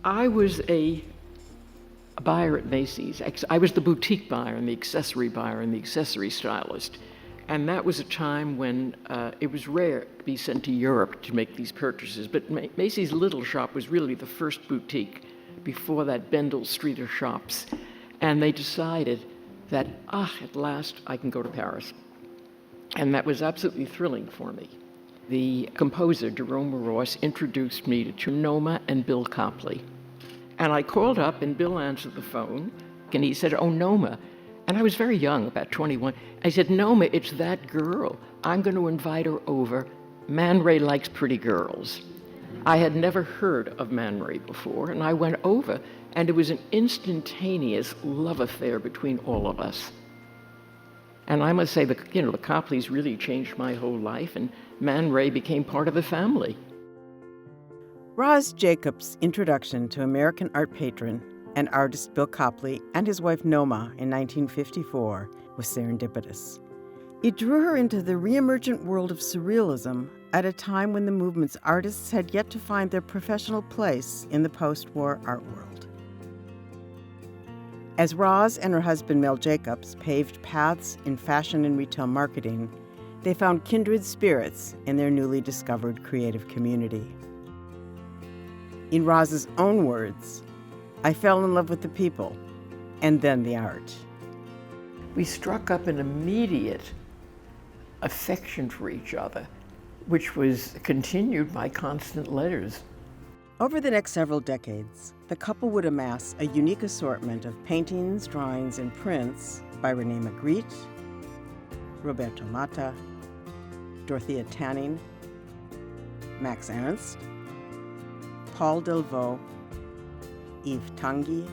I was a buyer at Macy's. I was the boutique buyer and the accessory buyer and the accessory stylist. And that was a time when it was rare to be sent to Europe to make these purchases. But Macy's Little Shop was really the first boutique before that Bendel Street of shops. And they decided that, at last I can go to Paris. And that was absolutely thrilling for me. The composer, Jerome Ross, introduced me to Noma and Bill Copley. And I called up, and Bill answered the phone, and he said, "Oh, Noma." And I was very young, about 21. I said, "Noma, it's that girl. I'm going to invite her over. Man Ray likes pretty girls." I had never heard of Man Ray before, and I went over, and it was an instantaneous love affair between all of us. And I must say, the Copleys really changed my whole life, and Man Ray became part of the family. Roz Jacobs' introduction to American art patron and artist Bill Copley and his wife Noma in 1954 was serendipitous. It drew her into the reemergent world of surrealism at a time when the movement's artists had yet to find their professional place in the post-war art world. As Roz and her husband Mel Jacobs paved paths in fashion and retail marketing, they found kindred spirits in their newly discovered creative community. In Roz's own words, "I fell in love with the people, and then the art." We struck up an immediate affection for each other, which was continued by constant letters. Over the next several decades, the couple would amass a unique assortment of paintings, drawings, and prints by René Magritte, Roberto Matta, Dorothea Tanning, Max Ernst, Paul Delvaux, Yves Tanguy,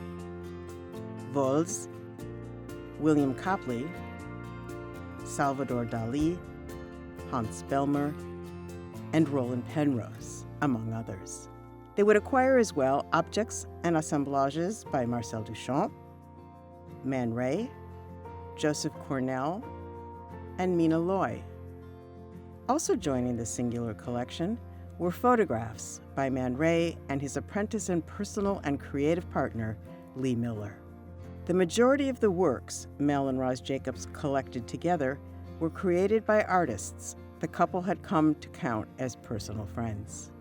Vols, William Copley, Salvador Dali, Hans Bellmer, and Roland Penrose, among others. They would acquire as well objects and assemblages by Marcel Duchamp, Man Ray, Joseph Cornell, and Mina Loy. Also joining the singular collection were photographs by Man Ray and his apprentice and personal and creative partner, Lee Miller. The majority of the works Mel and Roz Jacobs collected together were created by artists the couple had come to count as personal friends.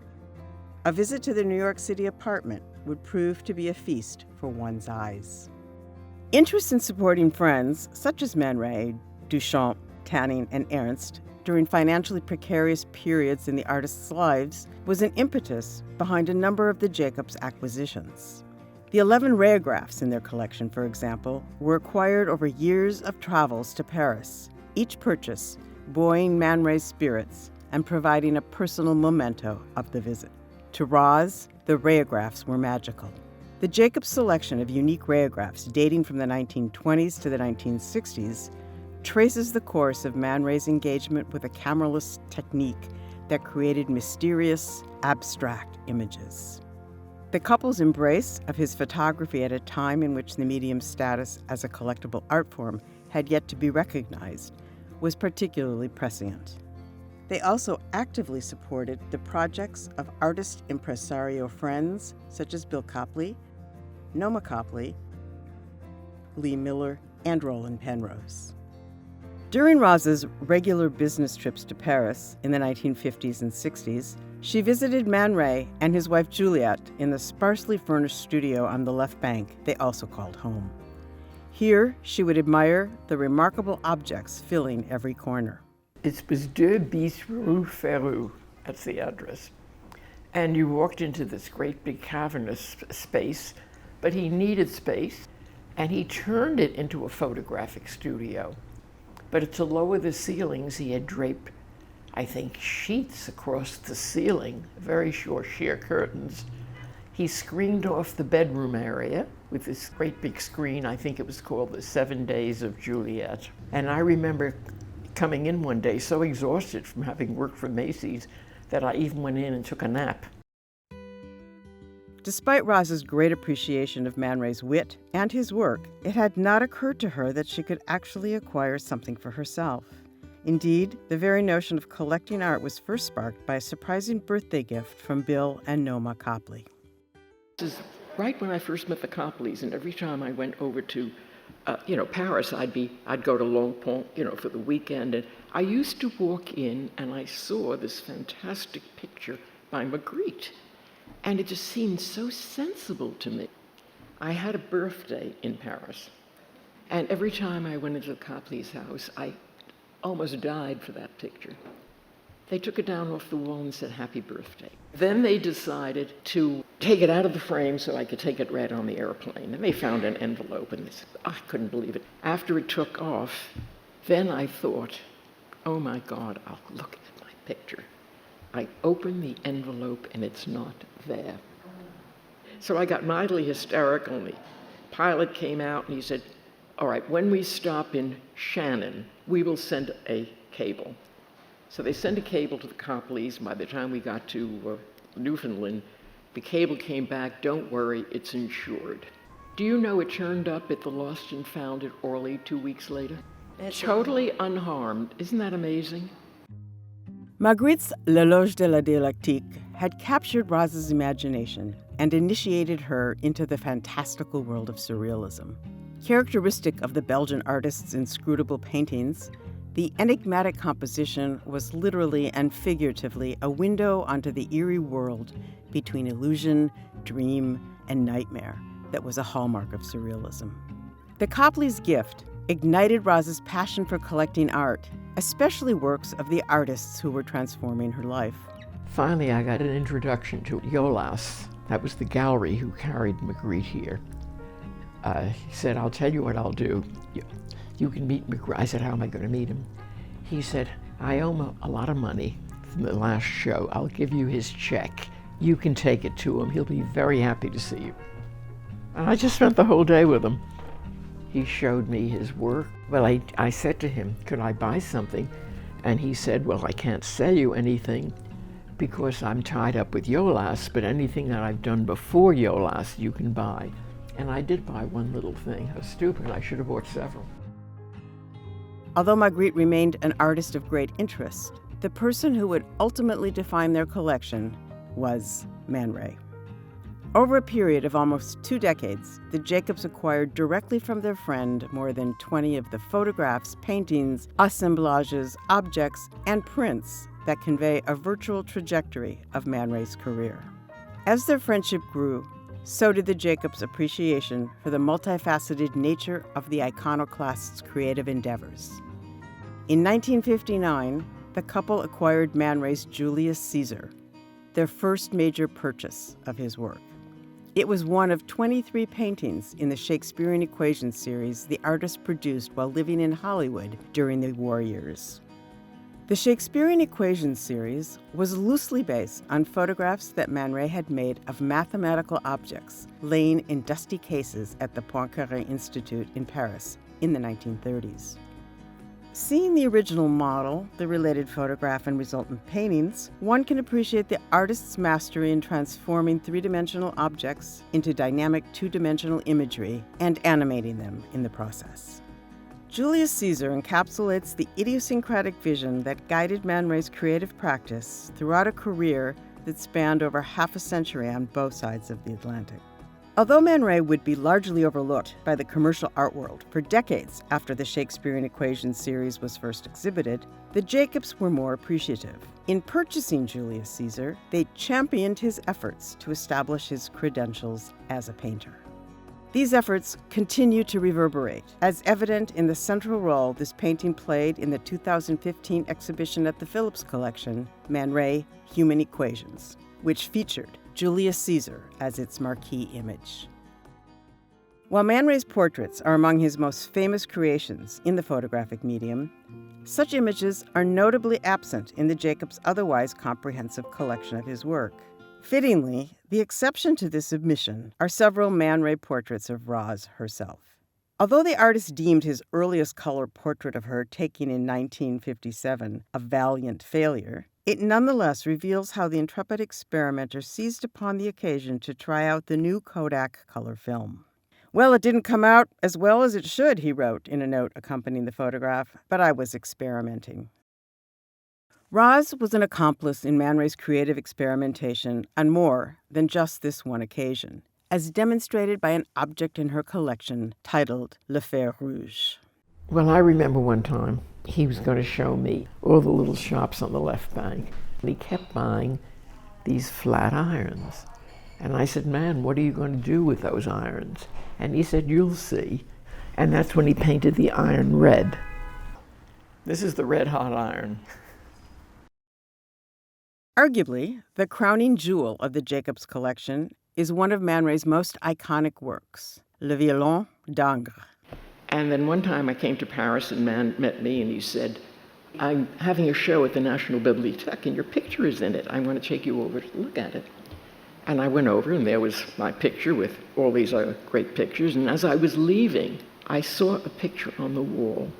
A visit to their New York City apartment would prove to be a feast for one's eyes. Interest in supporting friends such as Man Ray, Duchamp, Tanning, and Ernst during financially precarious periods in the artists' lives was an impetus behind a number of the Jacobs acquisitions. The 11 rayographs in their collection, for example, were acquired over years of travels to Paris, each purchase buoying Man Ray's spirits and providing a personal memento of the visit. To Roz, the rayographs were magical. The Jacobs selection of unique rayographs dating from the 1920s to the 1960s traces the course of Man Ray's engagement with a cameraless technique that created mysterious, abstract images. The couple's embrace of his photography at a time in which the medium's status as a collectible art form had yet to be recognized was particularly prescient. They also actively supported the projects of artist impresario friends such as Bill Copley, Noma Copley, Lee Miller, and Roland Penrose. During Roz's regular business trips to Paris in the 1950s and 60s, she visited Man Ray and his wife Juliette in the sparsely furnished studio on the left bank they also called home. Here, she would admire the remarkable objects filling every corner. It was 2 bis Rue Ferrou, that's the address. And you walked into this great big cavernous space, but he needed space, and he turned it into a photographic studio. But to lower the ceilings, he had draped, I think, sheets across the ceiling, very short sheer curtains. He screened off the bedroom area with this great big screen. I think it was called The 7 Days of Juliet. And I remember coming in one day so exhausted from having worked for Macy's that I even went in and took a nap. Despite Roz's great appreciation of Man Ray's wit and his work, it had not occurred to her that she could actually acquire something for herself. Indeed, the very notion of collecting art was first sparked by a surprising birthday gift from Bill and Noma Copley. This is right when I first met the Copleys, and every time I went over to, Paris, I'd go to Longpont, for the weekend, and I used to walk in and I saw this fantastic picture by Magritte, and it just seemed so sensible to me. I had a birthday in Paris, and every time I went into the Copley's house, I almost died for that picture. They took it down off the wall and said, "Happy birthday." Then they decided to take it out of the frame so I could take it right on the airplane. And they found an envelope, and they said, I couldn't believe it. After it took off, then I thought, oh my God, I'll look at my picture. I opened the envelope, and it's not there. So I got mildly hysterical, and the pilot came out, and he said, all right, when we stop in Shannon, we will send a cable. So they sent a cable to the Copleys. By the time we got to Newfoundland, the cable came back, don't worry, it's insured. Do you know it turned up at the Lost and Found at Orly 2 weeks later? Totally unharmed. Isn't that amazing? Magritte's L'Éloge de la Dialectique had captured Roz's imagination and initiated her into the fantastical world of surrealism. Characteristic of the Belgian artist's inscrutable paintings, the enigmatic composition was literally and figuratively a window onto the eerie world between illusion, dream, and nightmare that was a hallmark of surrealism. The Copleys' gift ignited Roz's passion for collecting art, especially works of the artists who were transforming her life. Finally, I got an introduction to Jolas. That was the gallery who carried Magritte here. He said, I'll tell you what I'll do. You can meet Magritte. I said, how am I going to meet him? He said, I owe him a lot of money from the last show. I'll give you his check. You can take it to him. He'll be very happy to see you. And I just spent the whole day with him. He showed me his work. Well, I said to him, could I buy something? And he said, well, I can't sell you anything because I'm tied up with Jolas, but anything that I've done before Jolas, you can buy. And I did buy one little thing. How stupid, I should have bought several. Although Magritte remained an artist of great interest, the person who would ultimately define their collection was Man Ray. Over a period of almost 2 decades, the Jacobs acquired directly from their friend more than 20 of the photographs, paintings, assemblages, objects, and prints that convey a virtual trajectory of Man Ray's career. As their friendship grew, so did the Jacobs' appreciation for the multifaceted nature of the iconoclast's creative endeavors. In 1959, the couple acquired Man Ray's Julius Caesar, their first major purchase of his work. It was one of 23 paintings in the Shakespearean Equations series the artist produced while living in Hollywood during the war years. The Shakespearean Equations series was loosely based on photographs that Man Ray had made of mathematical objects laying in dusty cases at the Poincaré Institute in Paris in the 1930s. Seeing the original model, the related photograph, and resultant paintings, one can appreciate the artist's mastery in transforming three-dimensional objects into dynamic two-dimensional imagery and animating them in the process. Julius Caesar encapsulates the idiosyncratic vision that guided Man Ray's creative practice throughout a career that spanned over half a century on both sides of the Atlantic. Although Man Ray would be largely overlooked by the commercial art world for decades after the Shakespearean Equations series was first exhibited, the Jacobs were more appreciative. In purchasing Julius Caesar, they championed his efforts to establish his credentials as a painter. These efforts continue to reverberate, as evident in the central role this painting played in the 2015 exhibition at the Phillips Collection, Man Ray, Human Equations, which featured Julius Caesar as its marquee image. While Man Ray's portraits are among his most famous creations in the photographic medium, such images are notably absent in the Jacobs' otherwise comprehensive collection of his work. Fittingly, the exception to this admission are several Man Ray portraits of Roz herself. Although the artist deemed his earliest color portrait of her, taken in 1957, a valiant failure, it nonetheless reveals how the intrepid experimenter seized upon the occasion to try out the new Kodak color film. Well, it didn't come out as well as it should, he wrote in a note accompanying the photograph, but I was experimenting. Roz was an accomplice in Man Ray's creative experimentation on more than just this one occasion. as demonstrated by an object in her collection titled Le Fer Rouge. Well, I remember one time he was going to show me all the little shops on the left bank. And he kept buying these flat irons. And I said, man, what are you going to do with those irons? And he said, you'll see. And that's when he painted the iron red. This is the red hot iron. Arguably, the crowning jewel of the Jacobs collection is one of Man Ray's most iconic works, Le Violon d'Ingres. And then one time I came to Paris and Man met me and he said, I'm having a show at the National Bibliothèque and your picture is in it. I want to take you over to look at it. And I went over and there was my picture with all these other great pictures. And as I was leaving, I saw a picture on the wall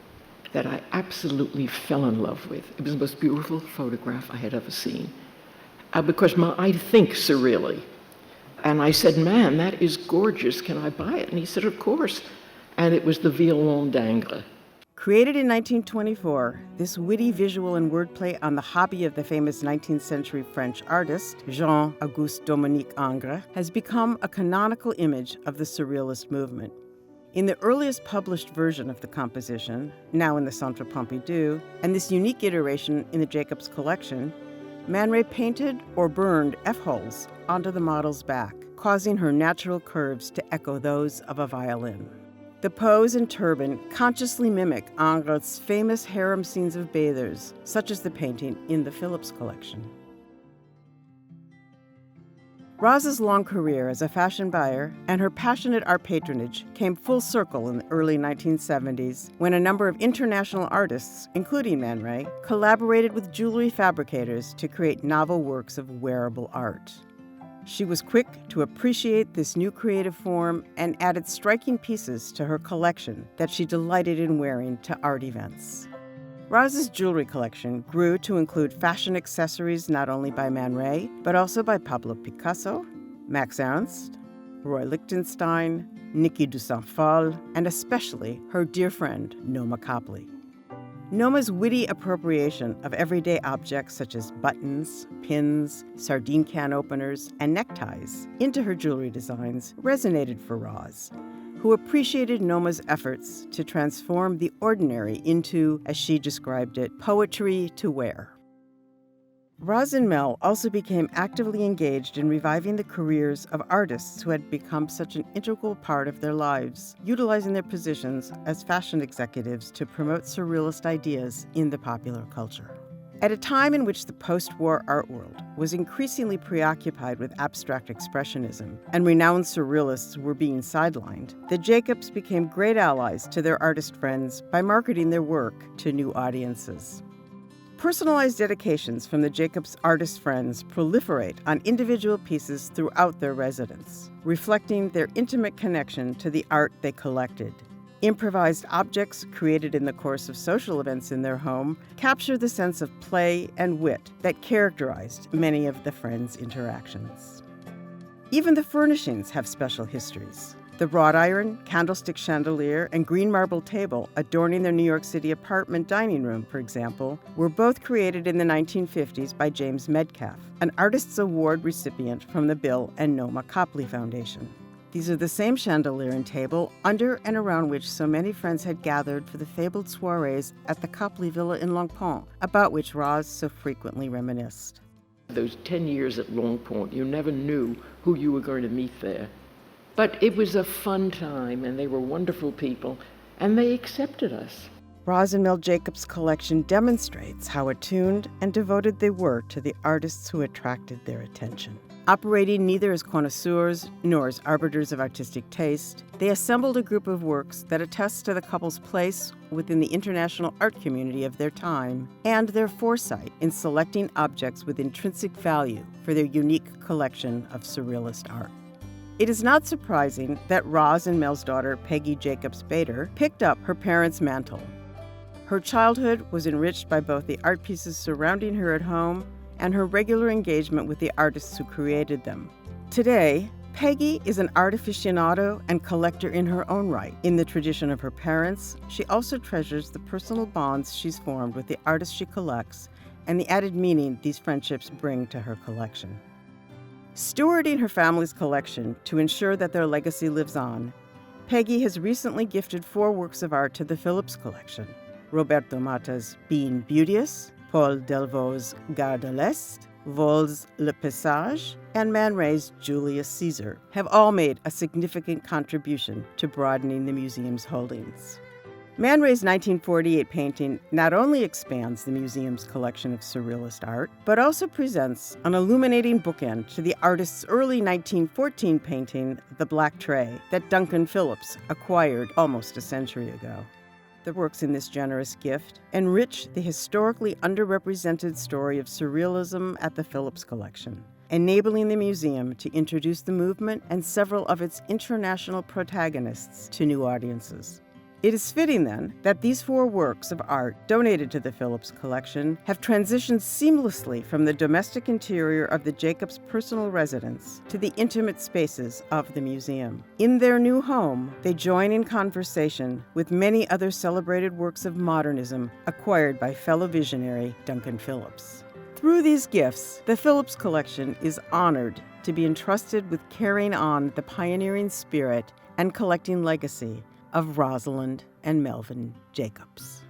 that I absolutely fell in love with. It was the most beautiful photograph I had ever seen. Because I think surreally. And I said, man, that is gorgeous. Can I buy it? And he said, of course. And it was the Violon d'Ingres. Created in 1924, this witty visual and wordplay on the hobby of the famous 19th century French artist, Jean-Auguste Dominique Ingres, has become a canonical image of the Surrealist movement. In the earliest published version of the composition, now in the Centre Pompidou, and this unique iteration in the Jacobs collection, Man Ray painted or burned F-holes onto the model's back, causing her natural curves to echo those of a violin. The pose and turban consciously mimic Ingres' famous harem scenes of bathers, such as the painting in the Phillips Collection. Roz's long career as a fashion buyer and her passionate art patronage came full circle in the early 1970s when a number of international artists, including Man Ray, collaborated with jewelry fabricators to create novel works of wearable art. She was quick to appreciate this new creative form and added striking pieces to her collection that she delighted in wearing to art events. Roz's jewelry collection grew to include fashion accessories not only by Man Ray, but also by Pablo Picasso, Max Ernst, Roy Lichtenstein, Niki de Saint-Phal, and especially her dear friend, Noma Copley. Noma's witty appropriation of everyday objects such as buttons, pins, sardine can openers, and neckties into her jewelry designs resonated for Roz, who appreciated Noma's efforts to transform the ordinary into, as she described it, poetry to wear. Roz and Mel also became actively engaged in reviving the careers of artists who had become such an integral part of their lives, utilizing their positions as fashion executives to promote surrealist ideas in the popular culture. At a time in which the post-war art world was increasingly preoccupied with abstract expressionism and renowned surrealists were being sidelined, the Jacobs became great allies to their artist friends by marketing their work to new audiences. Personalized dedications from the Jacobs' artist friends proliferate on individual pieces throughout their residence, reflecting their intimate connection to the art they collected. Improvised objects created in the course of social events in their home capture the sense of play and wit that characterized many of the friends' interactions. Even the furnishings have special histories. The wrought iron, candlestick chandelier, and green marble table adorning their New York City apartment dining room, for example, were both created in the 1950s by James Metcalf, an Artists' Award recipient from the Bill and Noma Copley Foundation. These are the same chandelier and table under and around which so many friends had gathered for the fabled soirees at the Copley Villa in Longpont, about which Roz so frequently reminisced. Those 10 years at Longpont, you never knew who you were going to meet there. But it was a fun time, and they were wonderful people, and they accepted us. Roz and Mel Jacobs' collection demonstrates how attuned and devoted they were to the artists who attracted their attention. Operating neither as connoisseurs nor as arbiters of artistic taste, they assembled a group of works that attests to the couple's place within the international art community of their time and their foresight in selecting objects with intrinsic value for their unique collection of surrealist art. It is not surprising that Roz and Mel's daughter, Peggy Jacobs Bader, picked up her parents' mantle. Her childhood was enriched by both the art pieces surrounding her at home and her regular engagement with the artists who created them. Today, Peggy is an art aficionado and collector in her own right. In the tradition of her parents, she also treasures the personal bonds she's formed with the artists she collects and the added meaning these friendships bring to her collection. Stewarding her family's collection to ensure that their legacy lives on, Peggy has recently gifted 4 works of art to the Phillips Collection. Roberto Mata's Being Beauteous, Paul Delvaux's Gare de l'Est, Vol's Le Passage, and Man Ray's Julius Caesar have all made a significant contribution to broadening the museum's holdings. Man Ray's 1948 painting not only expands the museum's collection of Surrealist art, but also presents an illuminating bookend to the artist's early 1914 painting, The Black Tray, that Duncan Phillips acquired almost a century ago. The works in this generous gift enrich the historically underrepresented story of Surrealism at the Phillips Collection, enabling the museum to introduce the movement and several of its international protagonists to new audiences. It is fitting, then, that these 4 works of art donated to the Phillips Collection have transitioned seamlessly from the domestic interior of the Jacobs' personal residence to the intimate spaces of the museum. In their new home, they join in conversation with many other celebrated works of modernism acquired by fellow visionary Duncan Phillips. Through these gifts, the Phillips Collection is honored to be entrusted with carrying on the pioneering spirit and collecting legacy of Rosalind and Melvin Jacobs.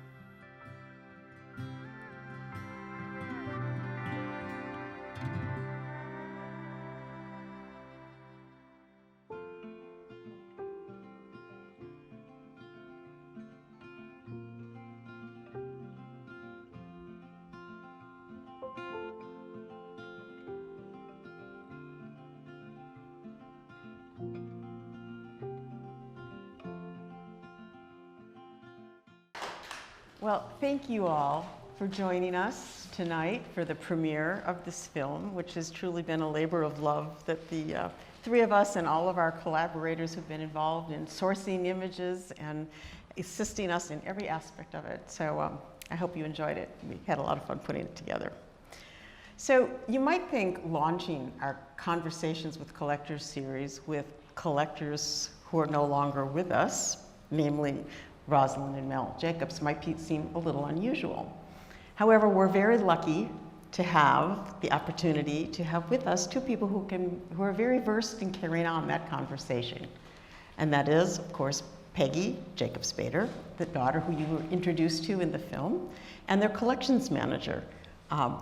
Well, thank you all for joining us tonight for the premiere of this film, which has truly been a labor of love that the 3 of us and all of our collaborators who've been involved in sourcing images and assisting us in every aspect of it. So I hope you enjoyed it. We had a lot of fun putting it together. So you might think launching our Conversations with Collectors series with collectors who are no longer with us, namely Rosalind and Mel Jacobs, might seem a little unusual. However, we're very lucky to have the opportunity to have with us 2 people who are very versed in carrying on that conversation. And that is, of course, Peggy Jacobs Bader, the daughter who you were introduced to in the film, and their collections manager,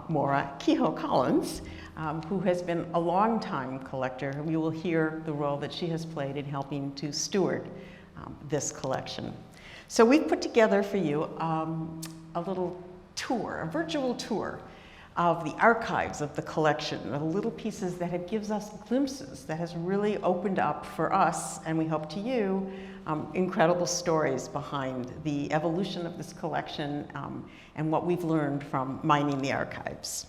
Maura Collins, who has been a long-time collector. We will hear the role that she has played in helping to steward this collection. So we've put together for you a little tour, a virtual tour of the archives of the collection, the little pieces that it gives us glimpses, that has really opened up for us, and we hope to you, incredible stories behind the evolution of this collection and what we've learned from mining the archives.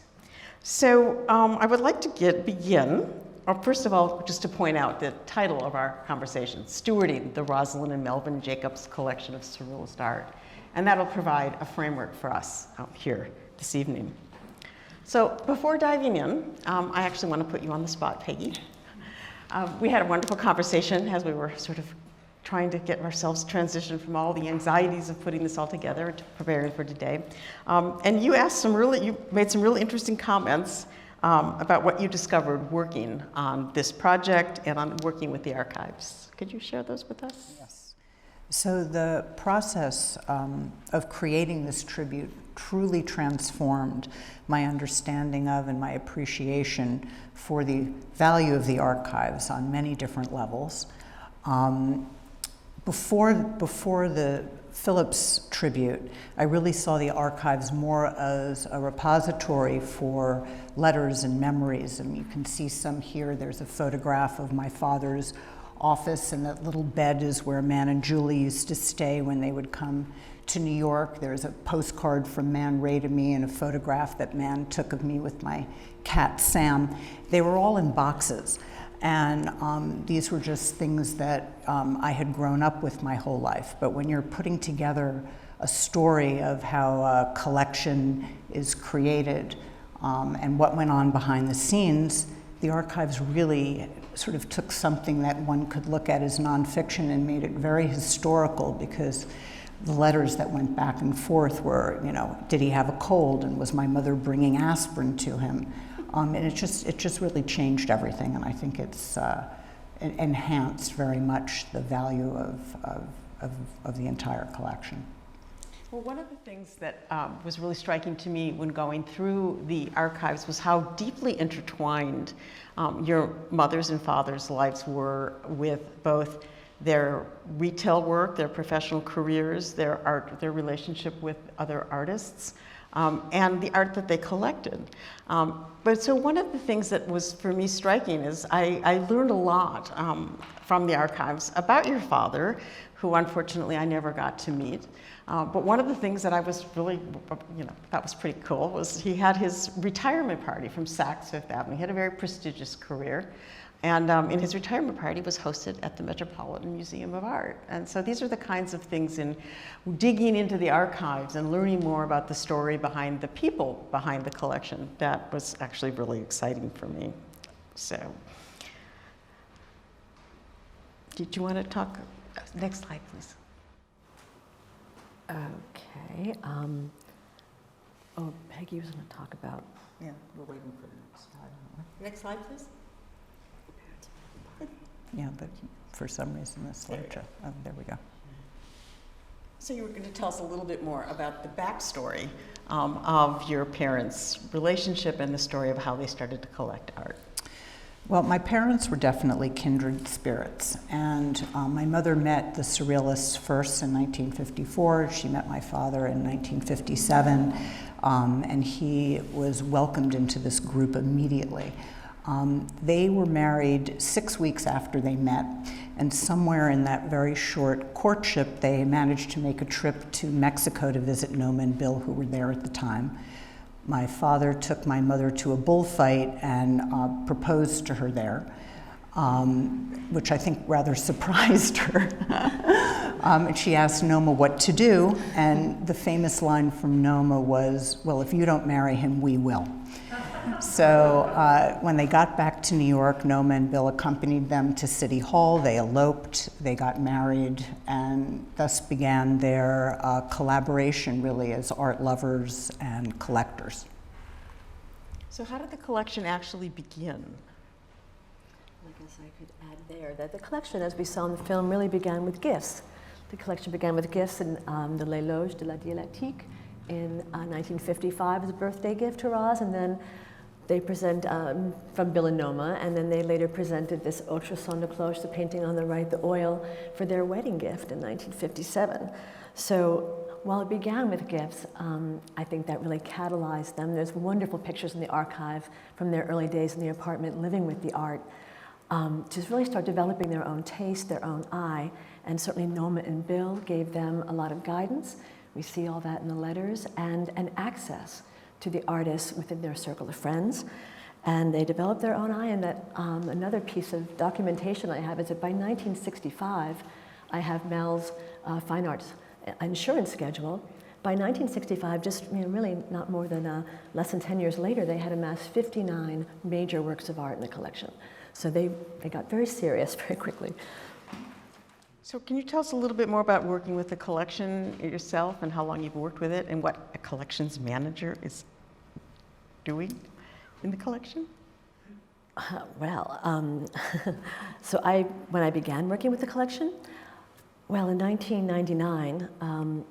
So I would like to begin. First of all, just to point out the title of our conversation, Stewarding the Rosalind and Melvin Jacobs Collection of Surrealist Art. And that'll provide a framework for us here this evening. So before diving in, I actually want to put you on the spot, Peggy. We had a wonderful conversation as we were sort of trying to get ourselves transitioned from all the anxieties of putting this all together and preparing for today. And you made some really interesting comments about what you discovered working on this project and on working with the archives. Could you share those with us? Yes. So the process of creating this tribute truly transformed my understanding of and my appreciation for the value of the archives on many different levels. Before the Phillips tribute, I really saw the archives more as a repository for letters and memories. And you can see some here. There's a photograph of my father's office, and that little bed is where Man and Julie used to stay when they would come to New York. There's a postcard from Man Ray to me and a photograph that Man took of me with my cat Sam. They were all in boxes. And these were just things that I had grown up with my whole life. But when you're putting together a story of how a collection is created and what went on behind the scenes, the archives really sort of took something that one could look at as nonfiction and made it very historical, because the letters that went back and forth were, did he have a cold, and was my mother bringing aspirin to him? And it just really changed everything, and I think it's enhanced very much the value of the entire collection. Well, one of the things that was really striking to me when going through the archives was how deeply intertwined your mother's and father's lives were with both their retail work, their professional careers, their art, their relationship with other artists, and the art that they collected. But so one of the things that was for me striking is I learned a lot from the archives about your father, who unfortunately I never got to meet. But one of the things that I was really, that was pretty cool was he had his retirement party from Saks Fifth Avenue. He had a very prestigious career. And in his retirement party was hosted at the Metropolitan Museum of Art. And so these are the kinds of things in digging into the archives and learning more about the story behind the people behind the collection that was actually really exciting for me. So, did you want to talk? Next slide, please. Okay. Peggy was going to talk about. Yeah, we're waiting for the next slide. Next slide, please. Yeah, but for some reason this slide, there we go. So you were going to tell us a little bit more about the backstory of your parents' relationship and the story of how they started to collect art. Well, my parents were definitely kindred spirits, and my mother met the Surrealists first in 1954. She met my father in 1957, and he was welcomed into this group immediately. They were married 6 weeks after they met, and somewhere in that very short courtship, they managed to make a trip to Mexico to visit Noma and Bill, who were there at the time. My father took my mother to a bullfight and proposed to her there, which I think rather surprised her. And she asked Noma what to do, and the famous line from Noma was, "Well, if you don't marry him, we will." So when they got back to New York, Noma and Bill accompanied them to City Hall. They eloped, they got married, and thus began their collaboration really as art lovers and collectors. So how did the collection actually begin? I guess I could add there that the collection, as we saw in the film, really began with gifts. The collection began with gifts in the Les Loges de la Dialectique in 1955 as a birthday gift to Roz, and then they present from Bill and Noma, and then they later presented this Autre Son de Cloche, the painting on the right, the oil, for their wedding gift in 1957. So while it began with gifts, I think that really catalyzed them. There's wonderful pictures in the archive from their early days in the apartment, living with the art, to really start developing their own taste, their own eye, and certainly Noma and Bill gave them a lot of guidance. We see all that in the letters, and an access to the artists within their circle of friends. And they developed their own eye, and that another piece of documentation I have is that by 1965, I have Mel's fine arts insurance schedule. By 1965, just really not more than less than 10 years later, they had amassed 59 major works of art in the collection. So they got very serious very quickly. So can you tell us a little bit more about working with the collection yourself and how long you've worked with it and what a collections manager is doing in the collection? So when I began working with the collection, well, in 1999,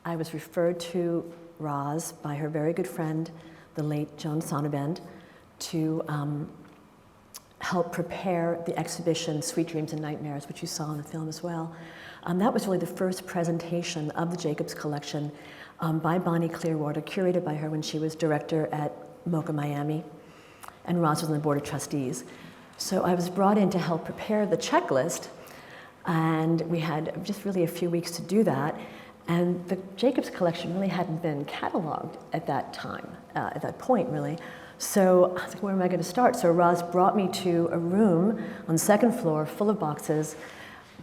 I was referred to Roz by her very good friend, the late Joan Sonnabend, to help prepare the exhibition Sweet Dreams and Nightmares, which you saw in the film as well. That was really the first presentation of the Jacobs Collection by Bonnie Clearwater, curated by her when she was director at MoCA Miami, and Roz was on the board of trustees. So I was brought in to help prepare the checklist, and we had just really a few weeks to do that. And the Jacobs Collection really hadn't been cataloged at that time, at that point really. So I was like, where am I going to start? So Roz brought me to a room on the second floor full of boxes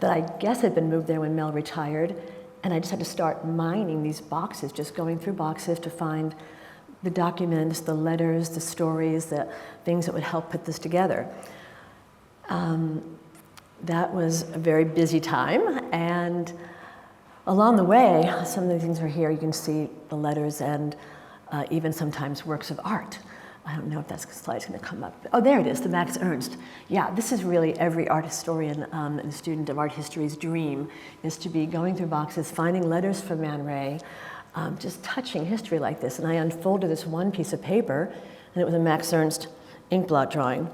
that I guess had been moved there when Mel retired. And I just had to start mining these boxes, just going through boxes to find the documents, the letters, the stories, the things that would help put this together. That was a very busy time. And along the way, some of the things are here. You can see the letters and even sometimes works of art. I don't know if that slide's going to come up. Oh, there it is, the Max Ernst. Yeah, this is really every art historian and student of art history's dream, is to be going through boxes, finding letters from Man Ray, just touching history like this. And I unfolded this one piece of paper, and it was a Max Ernst inkblot drawing.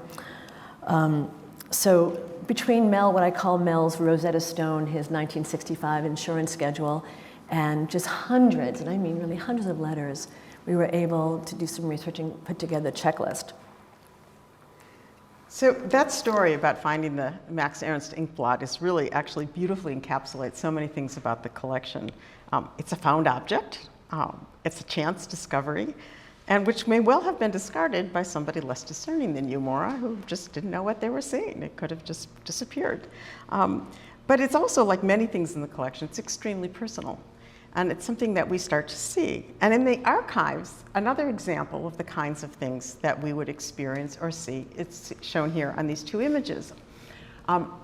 So between Mel, what I call Mel's Rosetta Stone, his 1965 insurance schedule, and just hundreds, and I mean really hundreds of letters, we were able to do some research and put together a checklist. So that story about finding the Max Ernst inkblot is really actually beautifully encapsulates so many things about the collection. It's a found object, it's a chance discovery, and which may well have been discarded by somebody less discerning than you, Maura, who just didn't know what they were seeing. It could have just disappeared. But it's also, like many things in the collection, it's extremely personal. And it's something that we start to see. And in the archives, another example of the kinds of things that we would experience or see, it's shown here on these two images.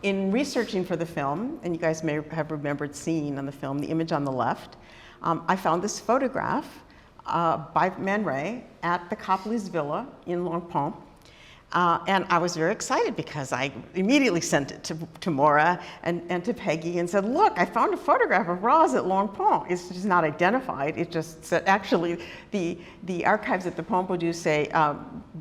In researching for the film, and you guys may have remembered seeing on the film the image on the left, I found this photograph by Man Ray at the Copley's villa in Longpont. And I was very excited because I immediately sent it to Maura and to Peggy and said, look, I found a photograph of Roz at Longpont. It's just not identified. It just said, actually, the archives at the Pompidou say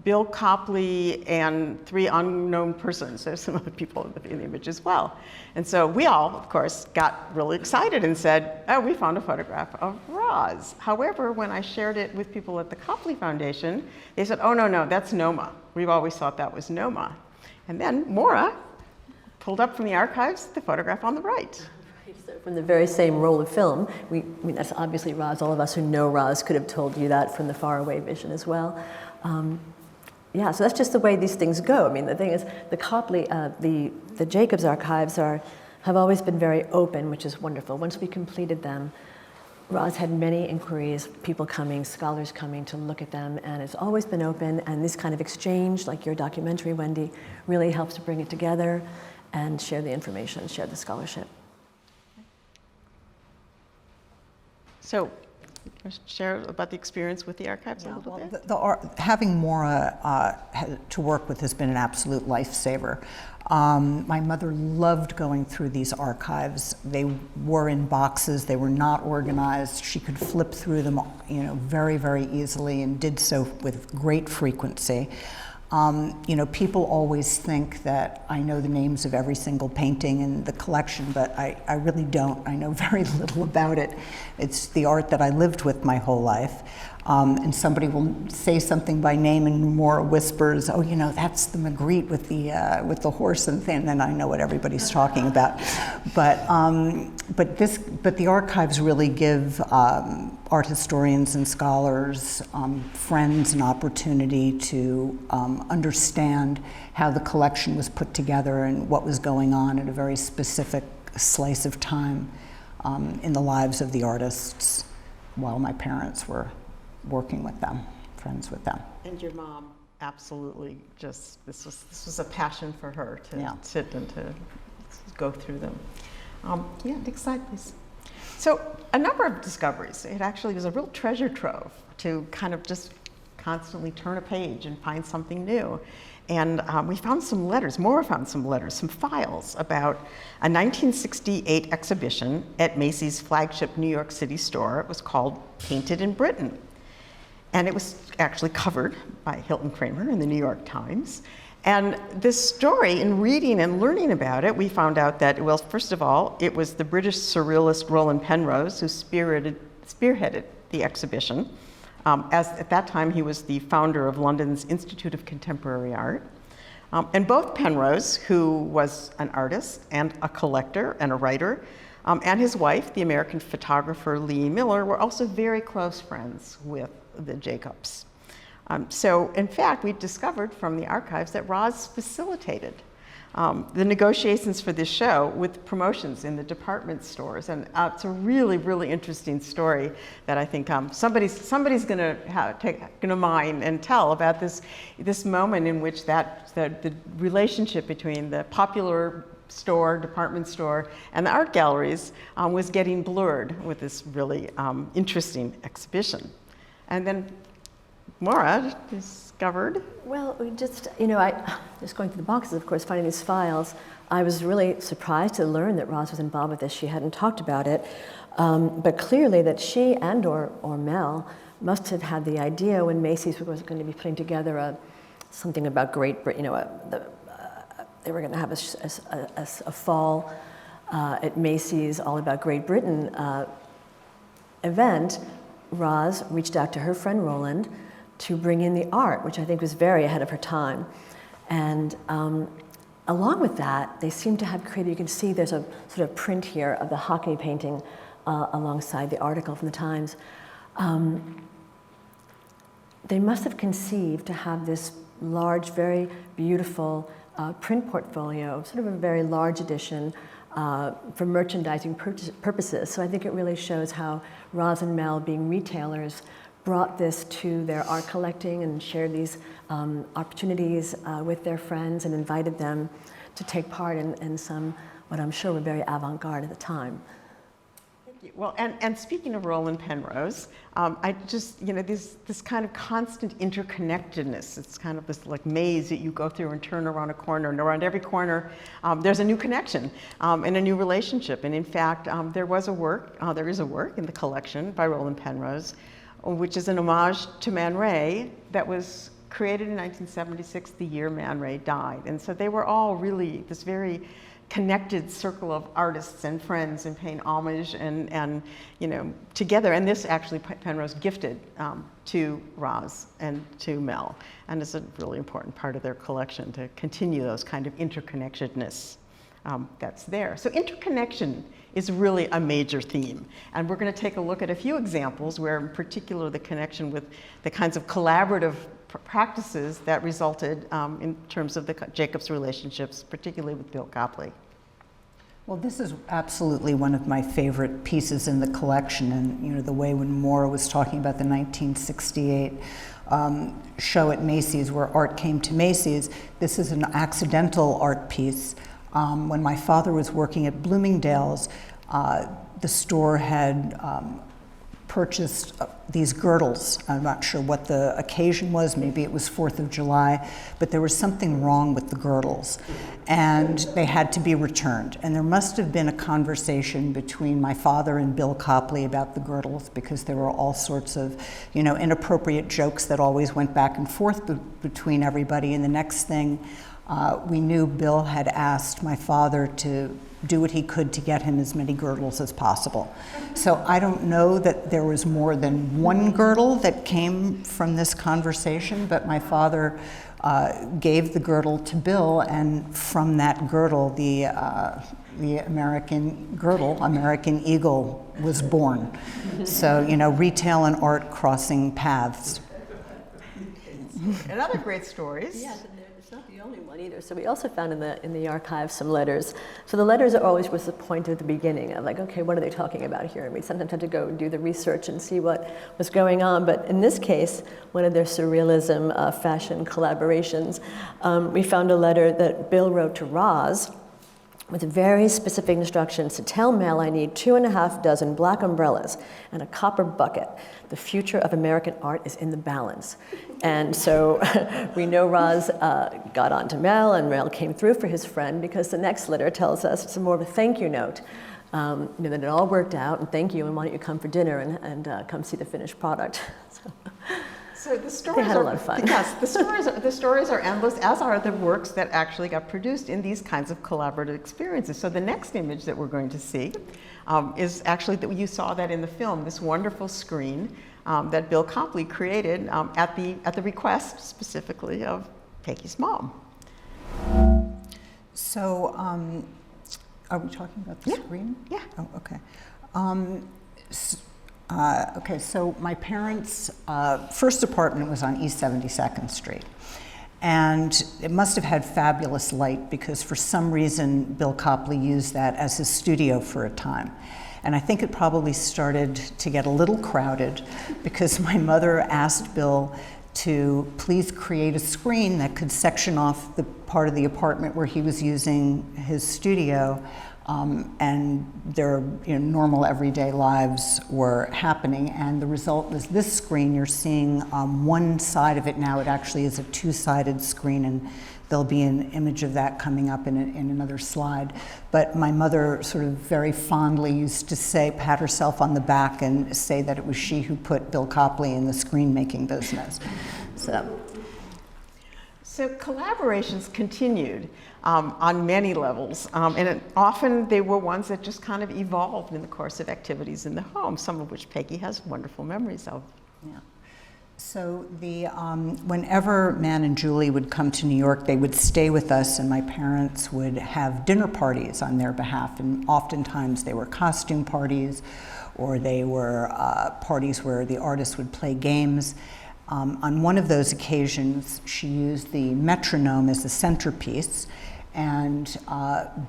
Bill Copley and 3 unknown persons. There's some other people in the image as well. And so we all, of course, got really excited and said, oh, we found a photograph of Roz. However, when I shared it with people at the Copley Foundation, they said, oh, no, that's Noma. We've always thought that was Noma. And then Maura pulled up from the archives the photograph on the right. So from the very same roll of film, I mean, that's obviously Roz. All of us who know Roz could have told you that from the faraway vision as well. Yeah, so that's just the way these things go. I mean, the thing is, the Copley, the Jacobs archives have always been very open, which is wonderful. Once we completed them, Roz had many inquiries, people coming, scholars coming to look at them, and it's always been open, and this kind of exchange, like your documentary, Wendy, really helps to bring it together and share the information, share the scholarship. So, share about the experience with the archives a little bit? Having Maura to work with has been an absolute lifesaver. My mother loved going through these archives. They were in boxes, they were not organized. She could flip through them, very, very easily, and did so with great frequency. People always think that I know the names of every single painting in the collection, but I really don't. I know very little about it. It's the art that I lived with my whole life. And somebody will say something by name, and Maura whispers, "Oh, that's the Magritte with the horse and thing." And then I know what everybody's talking about. But the archives really give art historians and scholars, friends, an opportunity to understand how the collection was put together and what was going on at a very specific slice of time in the lives of the artists while my parents were working with them, friends with them. And your mom absolutely this was a passion for her to sit and to go through them. Next slide, please. So a number of discoveries. It actually was a real treasure trove to kind of just constantly turn a page and find something new. And we found some letters, Maura found some letters, some files about a 1968 exhibition at Macy's flagship New York City store. It was called Painted in Britain. And it was actually covered by Hilton Kramer in the New York Times. And this story, in reading and learning about it, we found out that, well, first of all, it was the British Surrealist Roland Penrose who spearheaded the exhibition. As at that time, he was the founder of London's Institute of Contemporary Art. And both Penrose, who was an artist and a collector and a writer, and his wife, the American photographer Lee Miller, were also very close friends with the Jacobs. So, in fact, we discovered from the archives that Roz facilitated the negotiations for this show with promotions in the department stores. And it's a really, really interesting story that I think somebody's going to mine and tell about this moment in which the relationship between the popular store, department store, and the art galleries was getting blurred with this really interesting exhibition. And then Maura discovered? Well, we just, just going through the boxes, of course, finding these files, I was really surprised to learn that Roz was involved with this. She hadn't talked about it, but clearly that she and or Mel must have had the idea when Macy's was going to be putting together something about Great Britain. They were going to have a fall at Macy's all about Great Britain event. Roz reached out to her friend Roland to bring in the art, which I think was very ahead of her time. And along with that, they seem to have created, you can see there's a sort of print here of the Hackney painting alongside the article from the Times. They must have conceived to have this large, very beautiful print portfolio, sort of a very large edition for merchandising purposes. So I think it really shows how Roz and Mel, being retailers, brought this to their art collecting and shared these opportunities with their friends and invited them to take part in some, what I'm sure were very avant-garde at the time. Thank you. Well, and speaking of Roland Penrose, I just, this kind of constant interconnectedness, it's kind of this like maze that you go through and turn around a corner, and around every corner there's a new connection and a new relationship. And in fact, there is a work in the collection by Roland Penrose, which is an homage to Man Ray that was created in 1976, the year Man Ray died. And so they were all really this very connected circle of artists and friends and paying homage and together. And this actually Penrose gifted to Roz and to Mel. And it's a really important part of their collection to continue those kind of interconnectedness that's there. So interconnection is really a major theme. And we're going to take a look at a few examples where in particular the connection with the kinds of collaborative practices that resulted in terms of the Jacobs relationships, particularly with Bill Copley. Well, this is absolutely one of my favorite pieces in the collection, and the way when Maura was talking about the 1968 show at Macy's, where art came to Macy's, this is an accidental art piece. When my father was working at Bloomingdale's, the store had purchased these girdles. I'm not sure what the occasion was, maybe it was 4th of July, but there was something wrong with the girdles and they had to be returned. And there must have been a conversation between my father and Bill Copley about the girdles, because there were all sorts of, inappropriate jokes that always went back and forth between everybody. And the next thing we knew, Bill had asked my father to do what he could to get him as many girdles as possible. So I don't know that there was more than one girdle that came from this conversation, but my father gave the girdle to Bill, and from that girdle, the American girdle, American Eagle, was born. So, retail and art crossing paths. And other great stories. Yes, and it's not the only one either. So we also found in the archive some letters. So the letters are always was the point at the beginning of like, okay, what are they talking about here? And we sometimes had to go and do the research and see what was going on. But in this case, one of their surrealism fashion collaborations, we found a letter that Bill wrote to Roz with very specific instructions to tell Mel I need 2.5 dozen black umbrellas and a copper bucket. The future of American art is in the balance. And so we know Roz got on to Mel, and Mel came through for his friend, because the next letter tells us it's more of a thank you note, that it all worked out, and thank you, and why don't you come for dinner and come see the finished product. So the stories they had a lot of fun. Yes, the stories are endless, as are the works that actually got produced in these kinds of collaborative experiences. So the next image that we're going to see is actually that you saw that in the film, this wonderful screen that Bill Copley created at the request specifically of Peggy's mom. So, are we talking about the screen? Yeah. Oh, okay. Okay, so my parents' first apartment was on East 72nd Street. And it must have had fabulous light, because for some reason Bill Copley used that as his studio for a time. And I think it probably started to get a little crowded, because my mother asked Bill to please create a screen that could section off the part of the apartment where he was using his studio and their normal everyday lives were happening, and the result was this screen. You're seeing one side of it now. It actually is a two-sided screen, and there'll be an image of that coming up in another slide. But my mother sort of very fondly used to say, pat herself on the back and say that it was she who put Bill Copley in the screen making business. So collaborations continued on many levels, and often they were ones that just kind of evolved in the course of activities in the home, some of which Peggy has wonderful memories of. Yeah. So whenever Man and Julie would come to New York, they would stay with us, and my parents would have dinner parties on their behalf, and oftentimes they were costume parties, or they were parties where the artists would play games. On one of those occasions, she used the metronome as the centerpiece, and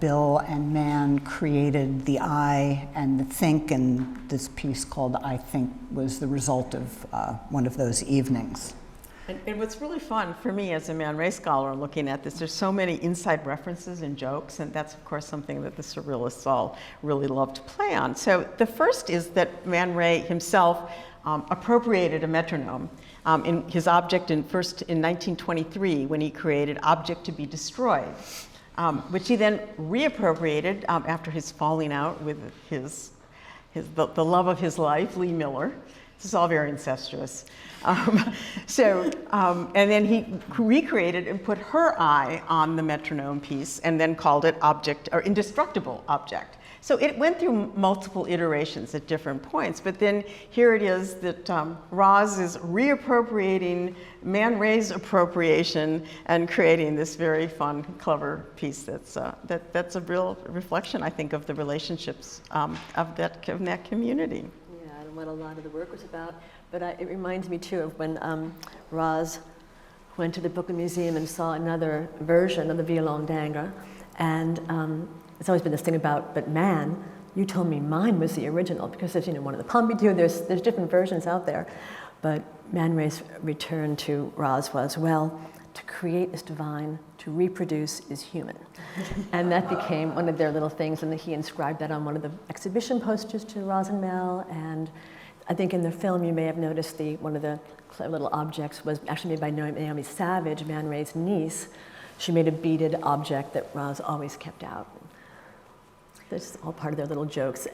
Bill and Man created the I and the Think, and this piece called I Think was the result of one of those evenings. And what's really fun for me as a Man Ray scholar looking at this, there's so many inside references and jokes, and that's of course something that the Surrealists all really love to play on. So the first is that Man Ray himself appropriated a metronome in his object in 1923 when he created Object to be Destroyed, which he then reappropriated after his falling out with the love of his life, Lee Miller. This is all very incestuous. And then he recreated and put her eye on the metronome piece and then called it Object, or Indestructible Object. So it went through multiple iterations at different points, but then here it is that Roz is reappropriating Man Ray's appropriation and creating this very fun, clever piece that's a real reflection, I think, of the relationships of that community. Yeah, and what a lot of the work was about. But it reminds me too of when Roz went to the Brooklyn Museum and saw another version of the violon d'Ingres, and it's always been this thing about, but Man, you told me mine was the original, because there's one of the Pompidou, there's different versions out there. But Man Ray's return to Roz was, well, to create is divine, to reproduce is human. And that became one of their little things, and he inscribed that on one of the exhibition posters to Roz and Mel. And I think in the film you may have noticed one of the little objects was actually made by Naomi Savage, Man Ray's niece. She made a beaded object that Roz always kept out. That's all part of their little jokes.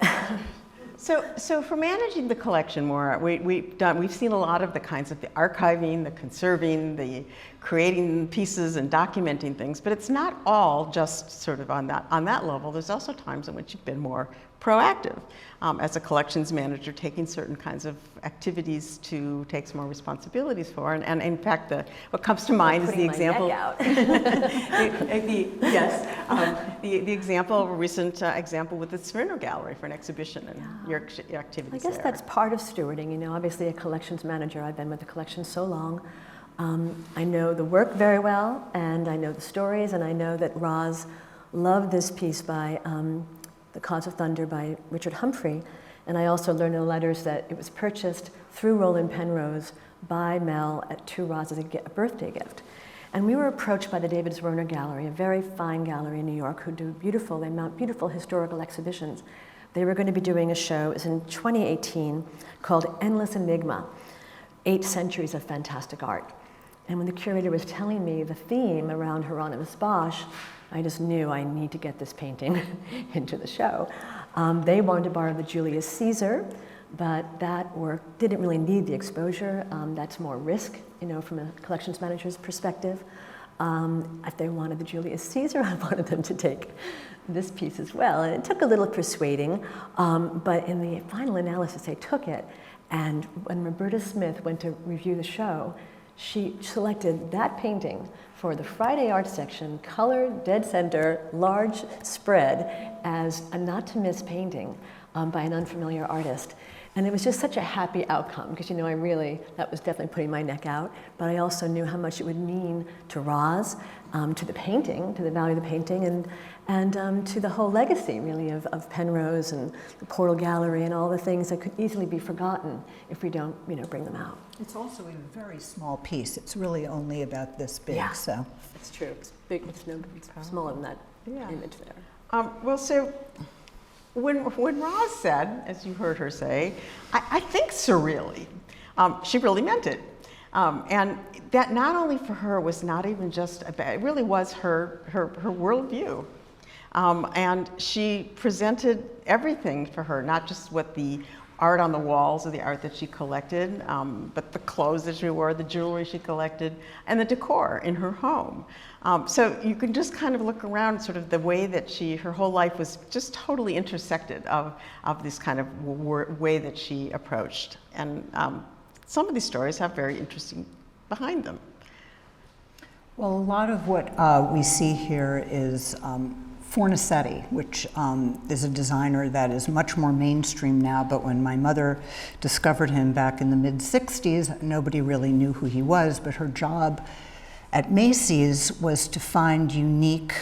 So for managing the collection, Maura, we've seen a lot of the kinds of the archiving, the conserving, the creating pieces and documenting things, but it's not all just sort of on that level. There's also times in which you've been more proactive as a collections manager, taking certain kinds of activities to take some more responsibilities for. And in fact, what comes to mind is the example. The example, a recent example with the Smyrna Gallery for an exhibition and your activities I guess there. that's part of stewarding. Obviously a collections manager. I've been with the collection so long. I know the work very well, and I know the stories, and I know that Roz loved this piece by The Cause of Thunder by Richard Humphrey, and I also learned in the letters that it was purchased through Roland Penrose by Mel to Roz as a birthday gift. And we were approached by the David Zwirner Gallery, a very fine gallery in New York, they mount beautiful historical exhibitions. They were going to be doing a show, it was in 2018, called Endless Enigma, 8 Centuries of Fantastic Art. And when the curator was telling me the theme around Hieronymus Bosch, I just knew I need to get this painting into the show. They wanted to borrow the Julius Caesar, but that work didn't really need the exposure. That's more risk, from a collections manager's perspective. If they wanted the Julius Caesar, I wanted them to take this piece as well. And it took a little persuading, but in the final analysis, they took it. And when Roberta Smith went to review the show, she selected that painting for the Friday art section, color, dead center, large spread, as a not-to-miss painting by an unfamiliar artist. And it was just such a happy outcome, because that was definitely putting my neck out, but I also knew how much it would mean to Roz, to the painting, to the value of the painting, and to the whole legacy, really, of Penrose and the Portal Gallery and all the things that could easily be forgotten if we don't, bring them out. It's also a very small piece. It's really only about this big, so. It's true. It's big. It's smaller than that image there. Well, so when Roz said, as you heard her say, I think surreally, she really meant it. And that not only for her was not even just it really was her worldview. And she presented everything for her, not just what the art on the walls or the art that she collected, but the clothes that she wore, the jewelry she collected, and the decor in her home. So you can just kind of look around, sort of the way that her whole life was just totally intersected of this kind of way that she approached. And some of these stories have very interesting behind them. Well, a lot of what we see here is Fornasetti, which is a designer that is much more mainstream now, but when my mother discovered him back in the mid-60s, nobody really knew who he was, but her job at Macy's was to find unique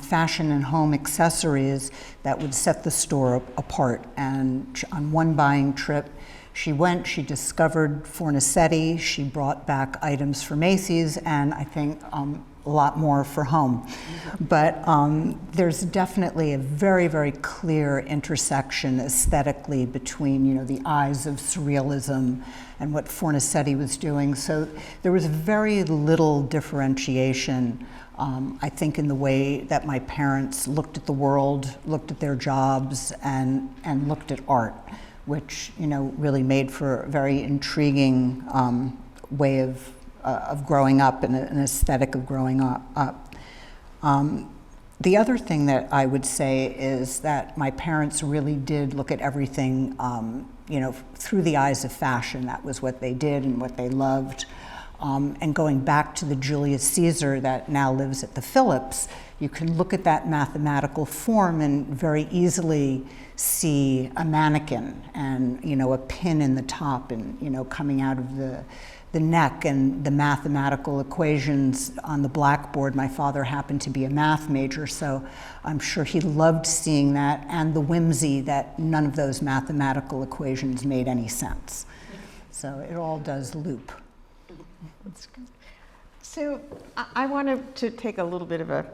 fashion and home accessories that would set the store apart. And on one buying trip, she discovered Fornasetti, she brought back items for Macy's, and I think a lot more for home. But there's definitely a very, very clear intersection aesthetically between, the eyes of surrealism and what Fornasetti was doing. So there was very little differentiation, I think, in the way that my parents looked at the world, looked at their jobs, and looked at art, which, really made for a very intriguing way of growing up and an aesthetic of growing up. The other thing that I would say is that my parents really did look at everything, through the eyes of fashion. That was what they did and what they loved. And going back to the Julius Caesar that now lives at the Phillips, you can look at that mathematical form and very easily see a mannequin and, a pin in the top and, coming out of the neck and the mathematical equations on the blackboard. My father happened to be a math major, so I'm sure he loved seeing that, and the whimsy that none of those mathematical equations made any sense. So it all does loop. That's good. So I wanted to take a little bit of a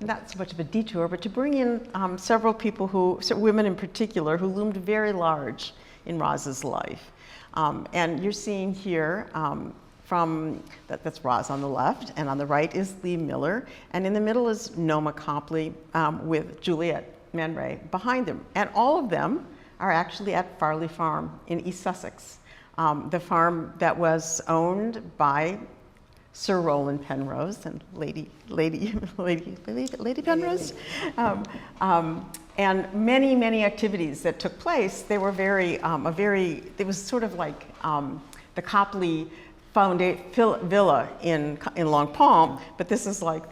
not so much of a detour, but to bring in several people women in particular, who loomed very large in Roz's life. And you're seeing here that's Roz on the left, and on the right is Lee Miller, and in the middle is Noma Copley with Juliet Man Ray behind them. And all of them are actually at Farley Farm in East Sussex, the farm that was owned by Sir Rowland Penrose and Lady Penrose. And many activities that took place. They were it was sort of like the Copley Villa in Long Palm, but this is like,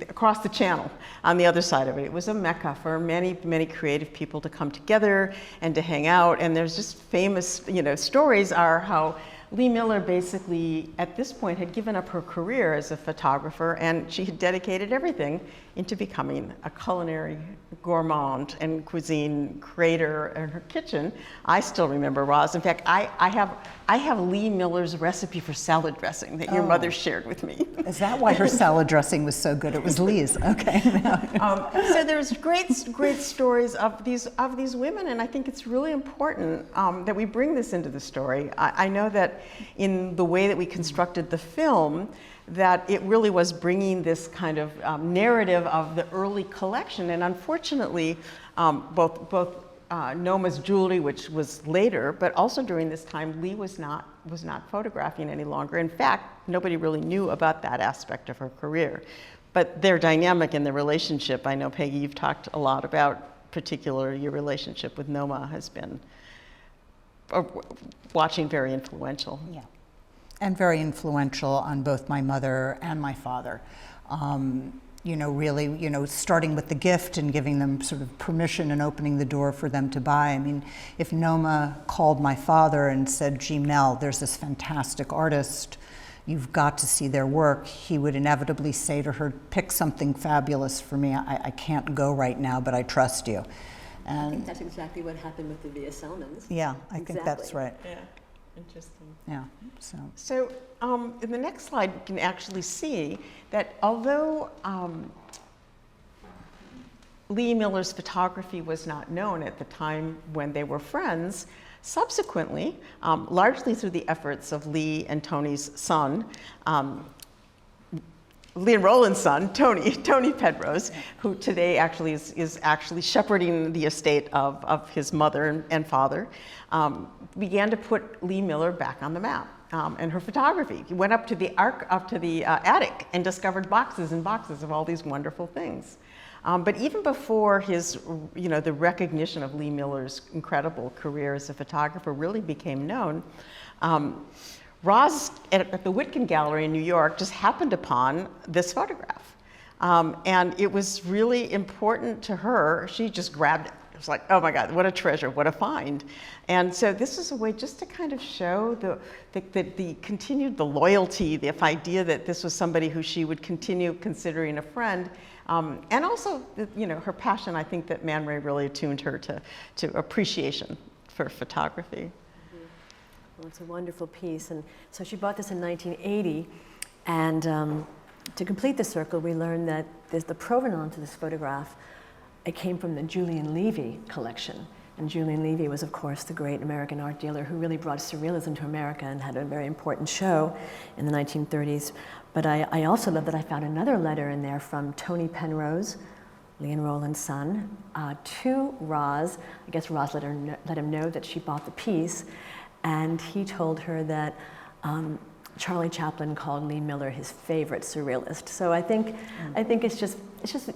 across the channel on the other side of it. It was a mecca for many creative people to come together and to hang out. And there's just famous, stories are how Lee Miller basically, at this point, had given up her career as a photographer, and she had dedicated everything into becoming a culinary gourmand and cuisine creator in her kitchen. I still remember Roz. In fact, I have Lee Miller's recipe for salad dressing that your mother shared with me. Is that why her salad dressing was so good? It was Lee's. Okay. So there's great stories of these women, and I think it's really important that we bring this into the story. I know that in the way that we constructed the film, that it really was bringing this kind of narrative of the early collection, and unfortunately, both Noma's jewelry, which was later, but also during this time, Lee was not photographing any longer. In fact, nobody really knew about that aspect of her career. But their dynamic and their relationship, I know, Peggy, you've talked a lot about, particularly your relationship with Noma has been watching very influential. Yeah, and very influential on both my mother and my father. Really, starting with the gift and giving them sort of permission and opening the door for them to buy. I mean, if Noma called my father and said, "Gee, Mel, there's this fantastic artist, you've got to see their work," he would inevitably say to her, "Pick something fabulous for me. I can't go right now, but I trust you." And I think that's exactly what happened with the Via-Selmans. Yeah, I think that's right. Yeah, interesting. Yeah, So in the next slide, you can actually see that although Lee Miller's photography was not known at the time when they were friends. Subsequently, largely through the efforts of Lee and Tony's son, Lee and Roland's son, Tony Penrose, who today actually is actually shepherding the estate of his mother and father, began to put Lee Miller back on the map. And her photography. He went up to the attic and discovered boxes and boxes of all these wonderful things. But even before his, the recognition of Lee Miller's incredible career as a photographer really became known, Roz at the Whitkin Gallery in New York just happened upon this photograph. And it was really important to her. She just grabbed it. It was like, oh my God, what a treasure, what a find. And so this is a way just to kind of show the continued loyalty, the idea that this was somebody who she would continue considering a friend. And also, her passion, I think that Man Ray really attuned her to appreciation for photography. Well, it's a wonderful piece. And so she bought this in 1980. And to complete the circle, we learned that the provenance of this photograph, it came from the Julian Levy collection. And Julian Levy was, of course, the great American art dealer who really brought surrealism to America and had a very important show in the 1930s. But I also love that I found another letter in there from Tony Penrose, Lee and Roland's son, to Roz. I guess Roz let him know that she bought the piece. And he told her that Charlie Chaplin called Lee Miller his favorite surrealist. So I think it's just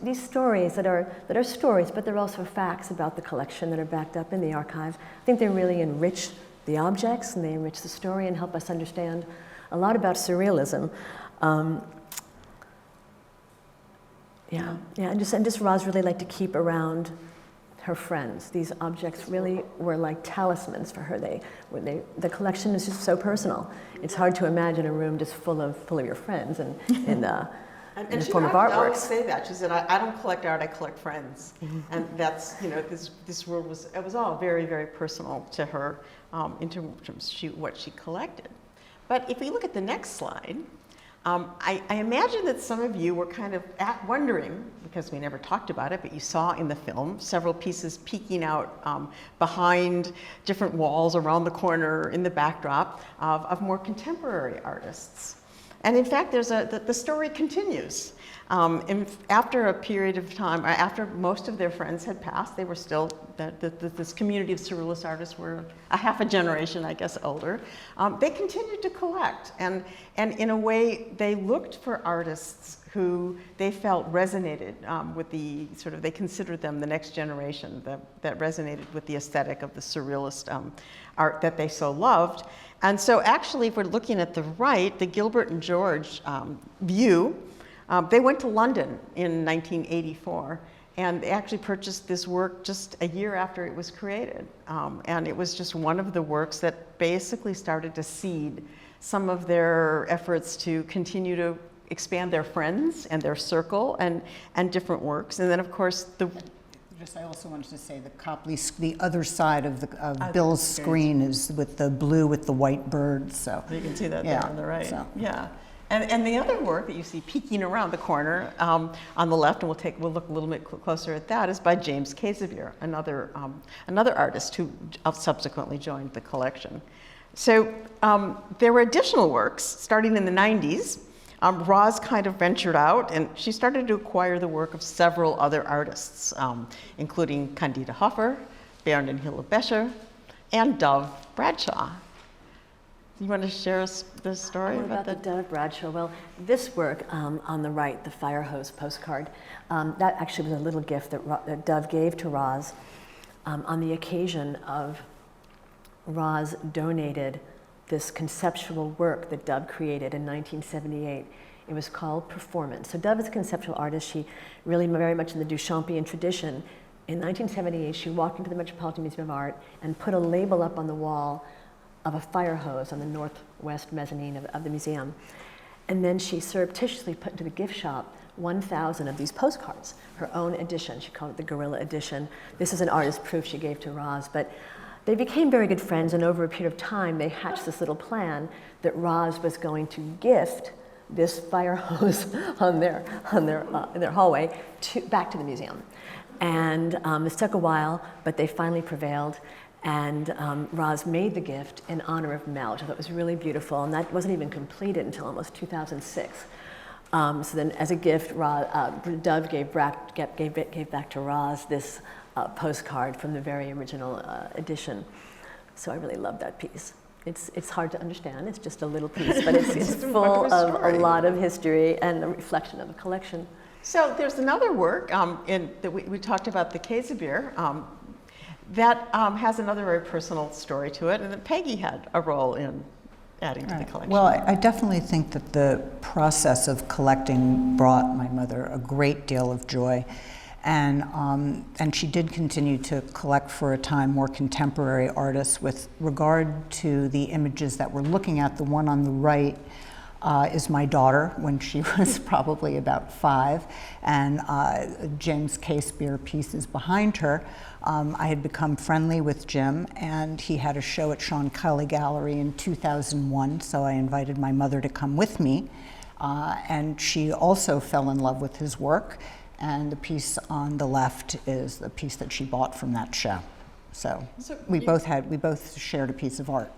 these stories that are stories, but they're also facts about the collection that are backed up in the archive. I think they really enrich the objects and they enrich the story and help us understand a lot about surrealism. And just Roz really liked to keep around her friends. These objects really were like talismans for her. The collection is just so personal. It's hard to imagine a room just full of your friends and in the form of artworks. She always say that. She said, I don't collect art, I collect friends. Mm-hmm. And that's, this world was all very, very personal to her in terms of what she collected. But if we look at the next slide, I imagine that some of you were kind of wondering, because we never talked about it, but you saw in the film several pieces peeking out behind different walls around the corner in the backdrop of more contemporary artists. And in fact, the story continues. After a period of time, after most of their friends had passed, they were still, this community of surrealist artists were a half a generation, I guess, older. They continued to collect, and in a way, they looked for artists who they felt resonated with they considered them the next generation that resonated with the aesthetic of the surrealist art that they so loved. And so actually, if we're looking at the right, the Gilbert and George view, they went to London in 1984, and they actually purchased this work just a year after it was created. And it was just one of the works that basically started to seed some of their efforts to continue to expand their friends and their circle and different works. And then, of course, I also wanted to say the other side of Bill's screen is with the blue with the white birds. So you can see that there on the right. So. Yeah. And the other work that you see peeking around the corner on the left, and we'll look a little bit closer at that, is by James Casevier, another artist who subsequently joined the collection. So there were additional works starting in the 90s. Roz kind of ventured out, and she started to acquire the work of several other artists, including Candida Hoffer, Bernd and Hilla Becher, and Dove Bradshaw. You want to share us the story about the Dove Bradshaw? Well, this work on the right, the fire hose postcard, that actually was a little gift that Dove gave to Roz on the occasion of Roz donated this conceptual work that Dove created in 1978. It was called Performance. So Dove is a conceptual artist. She really very much in the Duchampian tradition. In 1978, she walked into the Metropolitan Museum of Art and put a label up on the wall of a fire hose on the northwest mezzanine of the museum. And then she surreptitiously put into the gift shop 1,000 of these postcards, her own edition. She called it the Guerrilla Edition. This is an artist proof she gave to Roz, but they became very good friends, and over a period of time, they hatched this little plan that Roz was going to gift this fire hose in their hallway back to the museum. And it took a while, but they finally prevailed. And Roz made the gift in honor of Mel, which I thought was really beautiful. And that wasn't even completed until almost 2006. So then as a gift, Dove gave back to Roz this postcard from the very original edition. So I really love that piece. It's hard to understand, it's just a little piece, but it's full of a lot of history and a reflection of a collection. So there's another work that we talked about, the Quesabeer, that has another very personal story to it, and that Peggy had a role in adding to the collection. Well, I definitely think that the process of collecting brought my mother a great deal of joy. And she did continue to collect for a time more contemporary artists. With regard to the images that we're looking at, the one on the right is my daughter when she was probably about 5, and Jim's Quesabeer piece is behind her. I had become friendly with Jim, and he had a show at Sean Kelly Gallery in 2001, so I invited my mother to come with me, and she also fell in love with his work. And the piece on the left is the piece that she bought from that show. So we both shared a piece of art.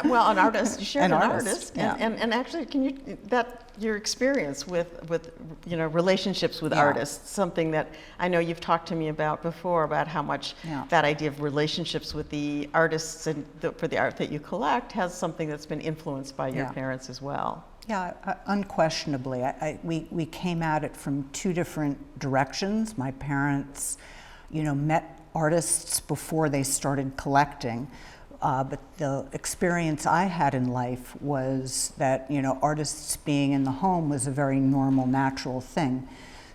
Well, an artist, you shared an artist, artist. yeah. And actually, your experience with relationships with artists, something that I know you've talked to me about before, about how much that idea of relationships with the artists and for the art that you collect has something that's been influenced by your parents as well. Yeah, unquestionably. We came at it from 2 different directions. My parents, met artists before they started collecting, but the experience I had in life was that, artists being in the home was a very normal, natural thing.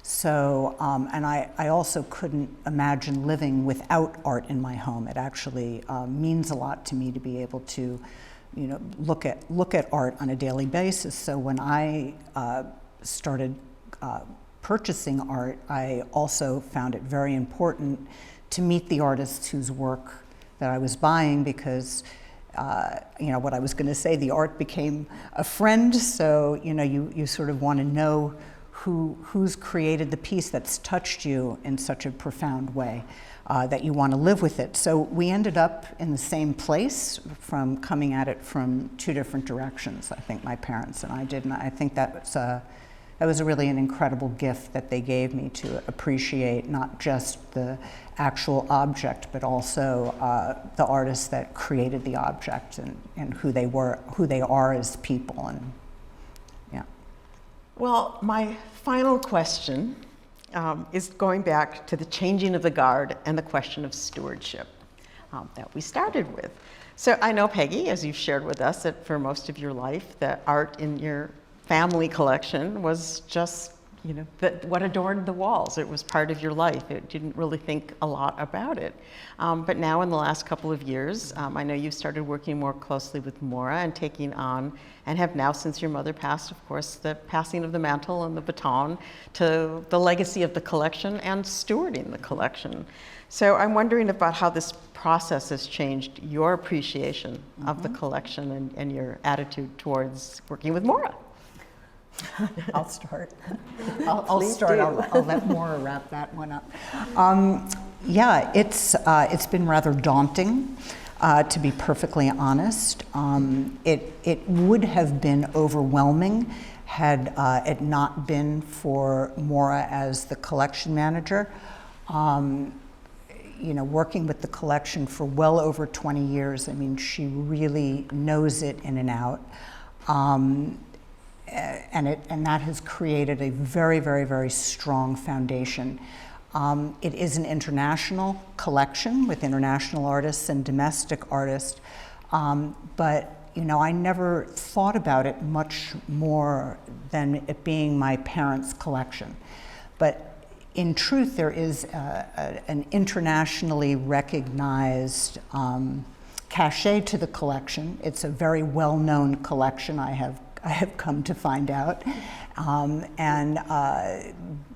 So, and I also couldn't imagine living without art in my home. It actually means a lot to me to be able to look at art on a daily basis. So when I started purchasing art, I also found it very important to meet the artists whose work that I was buying, because what I was going to say, the art became a friend. So you sort of want to know who's created the piece that's touched you in such a profound way. That you want to live with it. So we ended up in the same place from coming at it from 2 different directions, I think my parents and I did. And I think that was really an incredible gift that they gave me to appreciate not just the actual object, but also the artists that created the object and who they are as people. And yeah. Well, my final question is going back to the changing of the guard and the question of stewardship that we started with. So I know, Peggy, as you've shared with us, that for most of your life, the art in your family collection was just, what adorned the walls. It was part of your life. It didn't really think a lot about it. But now in the last couple of years, I know you've started working more closely with Maura and taking on, and have now, since your mother passed, of course, the passing of the mantle and the baton to the legacy of the collection and stewarding the collection. So I'm wondering about how this process has changed your appreciation of the collection and your attitude towards working with Maura. I'll start. I'll start. I'll let Maura wrap that one up. Yeah, it's been rather daunting, to be perfectly honest. It would have been overwhelming had it not been for Maura as the collection manager. Working with the collection for well over 20 years, I mean, she really knows it in and out. And that has created a very, very, very strong foundation. It is an international collection with international artists and domestic artists, but I never thought about it much more than it being my parents' collection. But in truth, there is an internationally recognized cachet to the collection. It's a very well-known collection, I have come to find out. And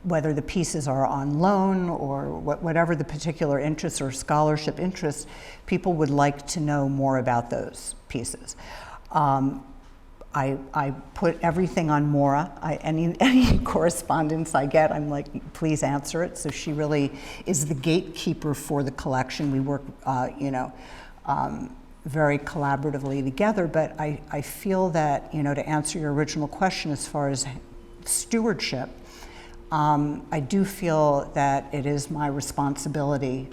whether the pieces are on loan or whatever the particular interests or scholarship interests, people would like to know more about those pieces. I put everything on Maura. Any correspondence I get, I'm like, please answer it. So she really is the gatekeeper for the collection. We work, very collaboratively together, but I feel that, to answer your original question as far as stewardship, I do feel that it is my responsibility,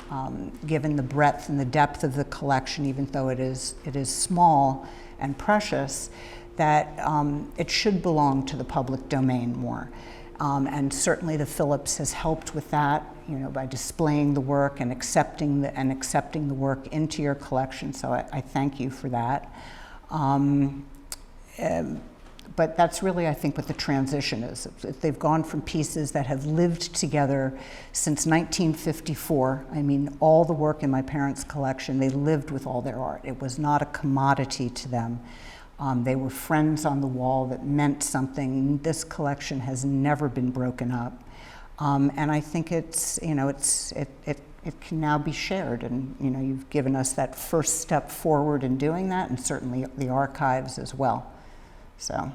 given the breadth and the depth of the collection, even though it is small and precious, that it should belong to the public domain more. And certainly the Phillips has helped with that, by displaying the work and accepting the work into your collection. So I thank you for that. But that's really, I think, what the transition is. They've gone from pieces that have lived together since 1954. I mean, all the work in my parents' collection, they lived with all their art. It was not a commodity to them. They were friends on the wall that meant something. This collection has never been broken up. And I think it can now be shared. And, you've given us that first step forward in doing that, and certainly the archives as well. So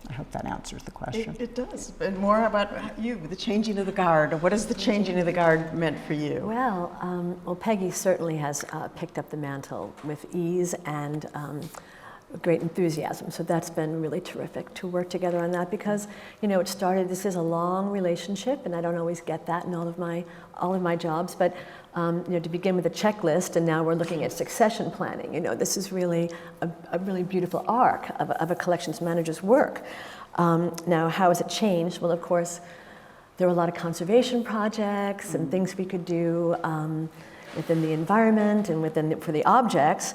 I hope that answers the question. It does. And more about you, the changing of the guard. What has the changing of the guard meant for you? Well, Peggy certainly has picked up the mantle with ease and great enthusiasm. So that's been really terrific to work together on that, because, this is a long relationship, and I don't always get that in all of my jobs, but to begin with a checklist, and now we're looking at succession planning. This is really a really beautiful arc of a collections manager's work. Now, how has it changed? Well, of course, there were a lot of conservation projects and things we could do within the environment and for the objects.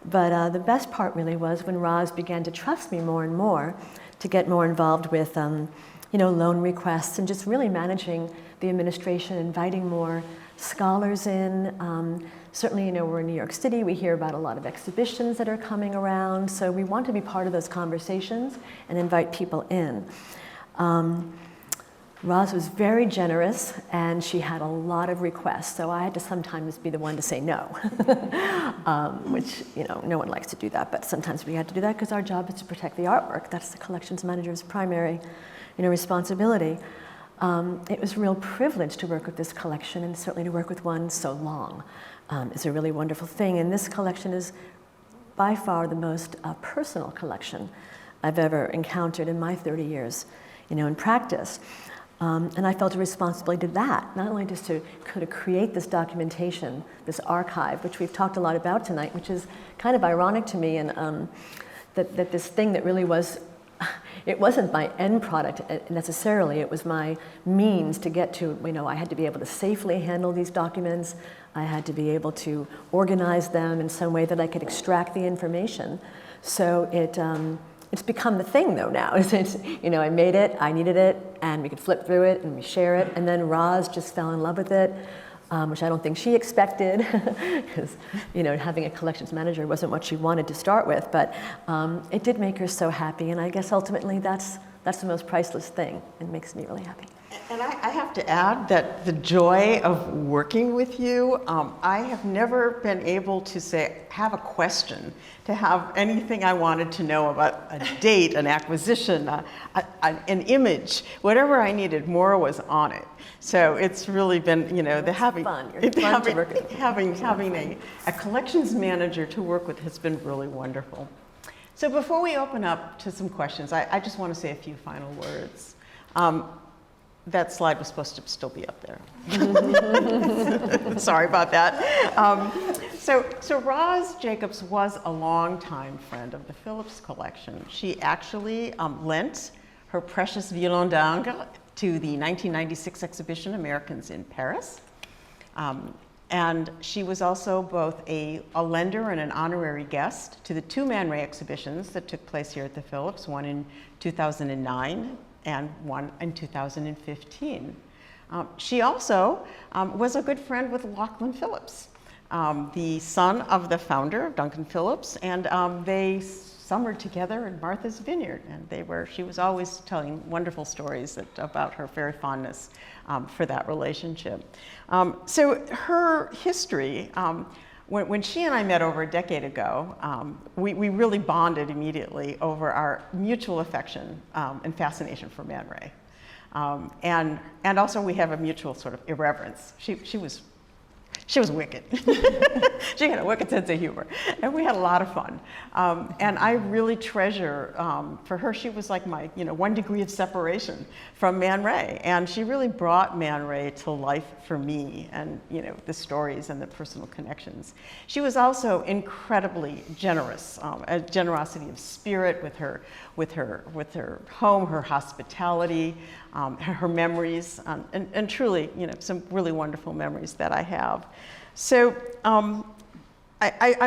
But the best part really was when Roz began to trust me more and more, to get more involved with, loan requests and just really managing the administration, inviting more scholars in. Certainly, we're in New York City. We hear about a lot of exhibitions that are coming around. So we want to be part of those conversations and invite people in. Roz was very generous, and she had a lot of requests, so I had to sometimes be the one to say no, which, no one likes to do that, but sometimes we had to do that because our job is to protect the artwork. That's the collections manager's primary, responsibility. It was a real privilege to work with this collection, and certainly to work with one so long. It's a really wonderful thing, and this collection is by far the most personal collection I've ever encountered in my 30 years, in practice. And I felt a responsibility to that, not only just to kind of create this documentation, this archive, which we've talked a lot about tonight, which is kind of ironic to me, and that this thing that really was, it wasn't my end product necessarily, it was my means to get to, I had to be able to safely handle these documents, I had to be able to organize them in some way that I could extract the information. So it's become the thing, though, now. I made it, I needed it, and we could flip through it, and we share it. And then Roz just fell in love with it, which I don't think she expected, because, having a collections manager wasn't what she wanted to start with. But it did make her so happy, and I guess ultimately that's the most priceless thing. It makes me really happy. And I have to add that the joy of working with you, I have never been able to have a question, to have anything I wanted to know about a date, an acquisition, an image, whatever I needed, Maura was on it. So it's really been, having a collections manager to work with has been really wonderful. So before we open up to some questions, I just want to say a few final words. That slide was supposed to still be up there. Sorry about that. So Roz Jacobs was a longtime friend of the Phillips Collection. She actually lent her precious violon d'angle to the 1996 exhibition, Americans in Paris. And she was also both a lender and an honorary guest to the two Man Ray exhibitions that took place here at the Phillips, one in 2009 and one in 2015. She also was a good friend with Lachlan Phillips, the son of the founder of Duncan Phillips, and they summered together in Martha's Vineyard, and she was always telling wonderful stories about her very fondness for that relationship. So her history, when she and I met over a decade ago, we really bonded immediately over our mutual affection and fascination for Man Ray. And also we have a mutual sort of irreverence. She was wicked. She had a wicked sense of humor, and we had a lot of fun. And I really treasure, for her, she was like my, 1 degree of separation from Man Ray, and she really brought Man Ray to life for me, and the stories and the personal connections. She was also incredibly generous, a generosity of spirit with her home, her hospitality, her memories, and truly, some really wonderful memories that I have. So I'm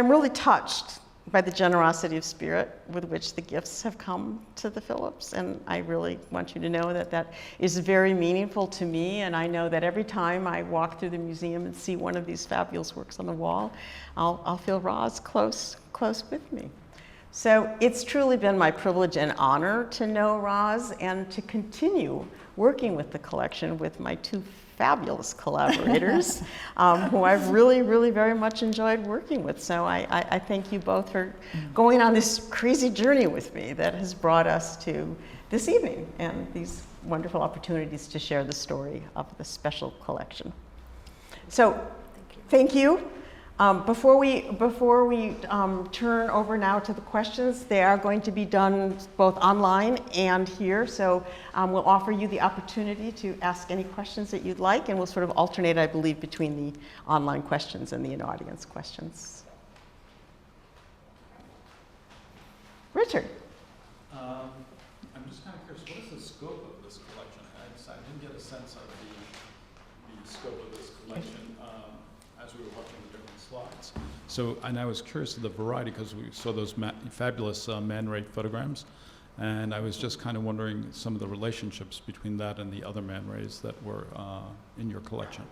really touched by the generosity of spirit with which the gifts have come to the Phillips, and I really want you to know that that is very meaningful to me, and I know that every time I walk through the museum and see one of these fabulous works on the wall, I'll feel Roz close with me. So it's truly been my privilege and honor to know Roz and to continue working with the collection with my 2 fabulous collaborators who I've really, really very much enjoyed working with. So I thank you both for going on this crazy journey with me that has brought us to this evening and these wonderful opportunities to share the story of the special collection. So thank you. Before we turn over now to the questions, they are going to be done both online and here. So we'll offer you the opportunity to ask any questions that you'd like, and we'll sort of alternate, I believe, between the online questions and the in-audience questions. Richard. I'm just kind of curious, what is the scope of this collection? I didn't get a sense of the scope of this collection as we were watching the different slides. So, and I was curious of the variety because we saw those fabulous Man Ray photograms, and I was just kind of wondering some of the relationships between that and the other Man Rays that were in your collection.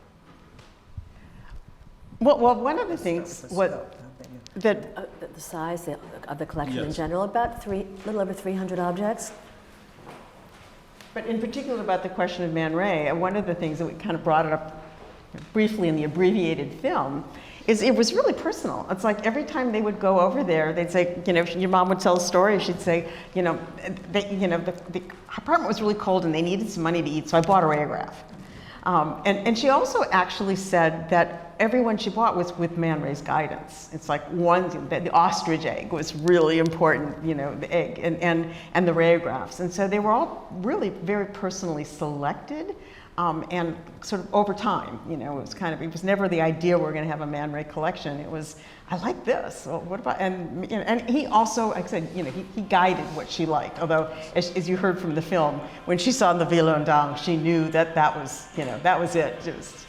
Well, one of the things the size of the collection in general, about a little over 300 objects. But in particular about the question of Man Ray, one of the things that we kind of brought it up briefly in the abbreviated film is it was really personal. It's like every time they would go over there, they'd say, your mom would tell a story, she'd say, the apartment was really cold and they needed some money to eat, so I bought a rayograph. And she also actually said that everyone she bought was with Man Ray's guidance. It's like the ostrich egg was really important, the egg, and the rayographs. And so they were all really very personally selected. And sort of over time, it was never the idea we're going to have a Man Ray collection. It was, I like this. Well, what about, and he also, like I said, he guided what she liked. Although, as you heard from the film, when she saw the Violon, she knew that was it. It was,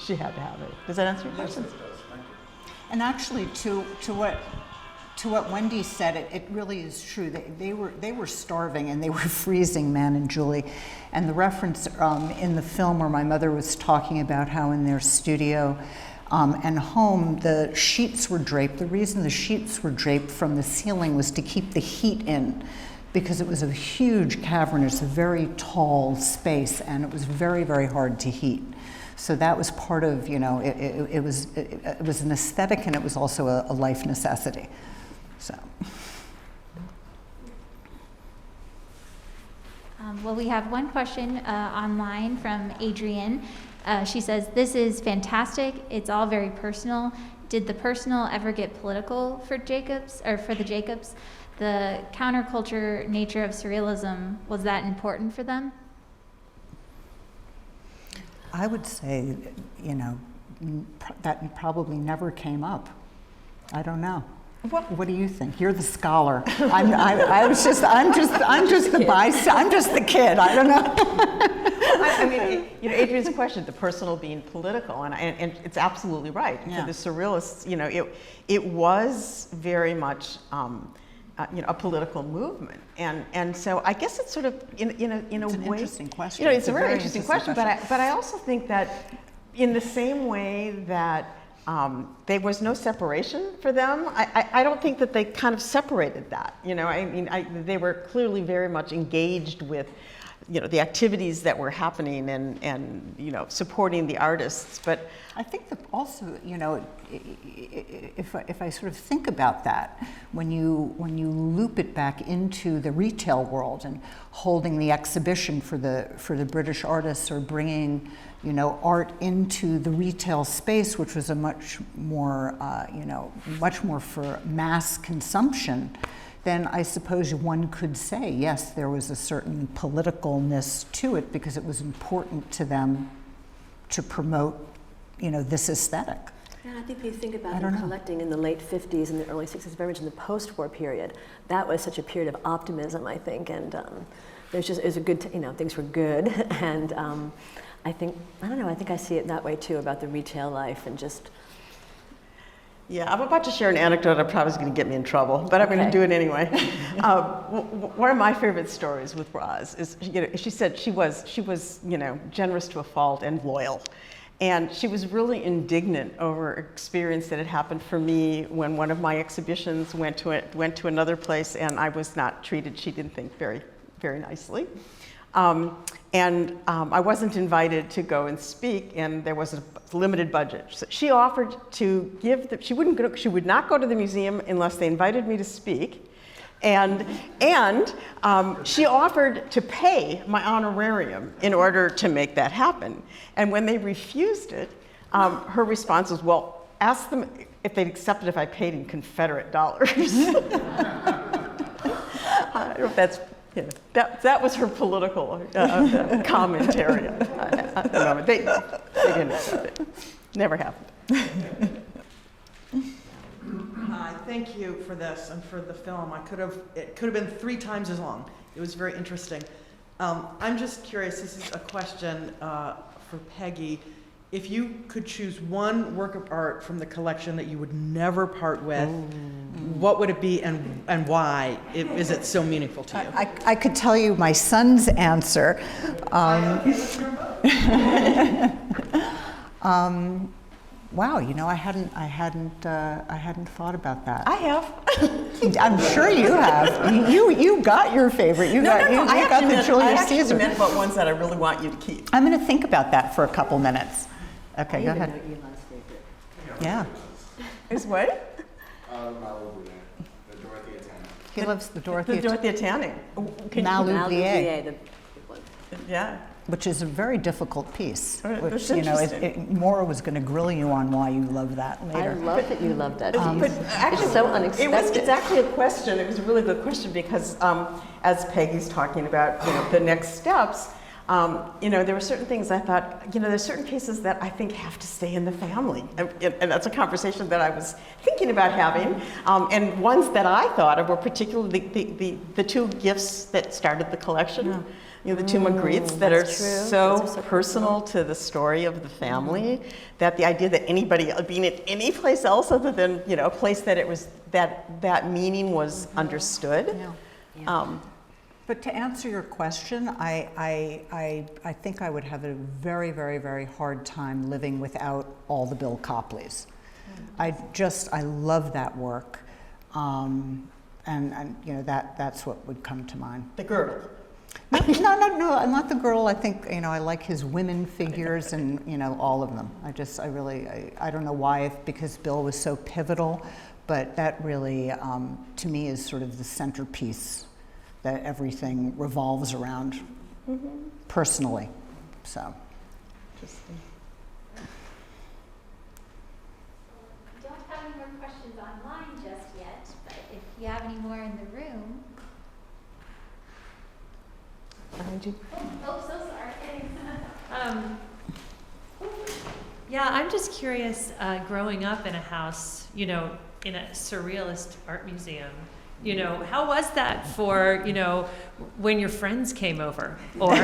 she had to have it. Does that answer your question? Yes, it does. Thank you. And actually, to what Wendy said, it really is true. They were starving and they were freezing, Man and Julie. And the reference in the film where my mother was talking about how in their studio and home the sheets were draped. The reason the sheets were draped from the ceiling was to keep the heat in, because it was a huge cavernous, a very tall space, and it was very, very hard to heat. So that was part of, it was an aesthetic, and it was also a life necessity. So. Well, we have one question online from Adrienne. She says, "This is fantastic. It's all very personal. Did the personal ever get political for Jacobs, or for the Jacobs? The counterculture nature of surrealism, was that important for them?" I would say, that probably never came up. I don't know. What do you think? You're the scholar. I'm just the kid. I don't know. Adrian's question, the personal being political, and it's absolutely right. Yeah. For the surrealists, it was very much a political movement, and so I guess it's sort of in a way. Interesting question. It's a very interesting question. But I also think that in the same way that there was no separation for them. I don't think that they kind of separated that. You know, I mean, they were clearly very much engaged with, you know, the activities that were happening and you know, supporting the artists. But I think that also, you know, if I sort of think about that, when you loop it back into the retail world and holding the exhibition for the British artists, or bringing, you know, art into the retail space, which was a much more, you know, much more for mass consumption, then I suppose one could say, yes, there was a certain politicalness to it because it was important to them to promote, you know, this aesthetic. Yeah, I think if you think about them collecting in the late 50s and the early 60s, very much in the post-war period, that was such a period of optimism, I think, and there's just, it was a good, you know, things were good, and I think, I don't know, I think I see it that way too, about the retail life and just. Yeah, I'm about to share an anecdote that probably is going to get me in trouble, but I'm going to do it anyway. One of my favorite stories with Roz is, you know, she said she was, you know, generous to a fault and loyal. And she was really indignant over an experience that had happened for me when one of my exhibitions went to another place and I was not treated, she didn't think, very, very nicely. I wasn't invited to go and speak, and there was a limited budget. So she offered to give she would not go to the museum unless they invited me to speak, and she offered to pay my honorarium in order to make that happen. And when they refused it, her response was, "Well, ask them if they'd accept it if I paid in Confederate dollars." I don't know if that's. Yeah, that was her political commentary. I don't know. They didn't accept it. Never happened. Hi, thank you for this and for the film. It could have been 3 times as long. It was very interesting. I'm just curious, this is a question for Peggy. If you could choose one work of art from the collection that you would never part with, what would it be and why is it so meaningful to you? I could tell you my son's answer. Wow, you know, I hadn't thought about that. I have. I'm sure you have. You got your favorite. You got the Julius Caesar. I meant about ones that I really want you to keep. I'm going to think about that for a couple minutes. Okay, go ahead. I even know Elon's favorite. Yeah. Is what? The Dorothea Tanning. He loves the Dorothea. The Dorothea Tanning. Maloublier, Yeah. which is a very difficult piece. That's Which, you know, Maura was going to grill you on why you love that later. I love that you love that piece. But actually, it's so unexpected. It's actually a question. It was a really good question because, as Peggy's talking about, you know, the next steps, you know, there were certain things I thought, you know, there's certain pieces that I think have to stay in the family. And that's a conversation that I was thinking about having. And ones that I thought of were particularly the 2 gifts that started the collection. Yeah. You know, the 2 Magrittes that are so personal to the story of the family, that the idea that anybody being at any place else other than, you know, a place that it was, that meaning was understood. Yeah. But to answer your question, I think I would have a very, very, very hard time living without all the Bill Copleys. I love that work. And you know, that's what would come to mind. The girdle. No, not the girl. I think, you know, I like his women figures and, you know, all of them. I don't know why, because Bill was so pivotal, but that really, to me, is sort of the centerpiece that everything revolves around, personally, so. Interesting. We don't have any more questions online just yet, but if you have any more in the room. Behind you. Oh, so sorry. Yeah, I'm just curious, growing up in a house, you know, in a surrealist art museum, you know, how was that for, you know, when your friends came over? Or,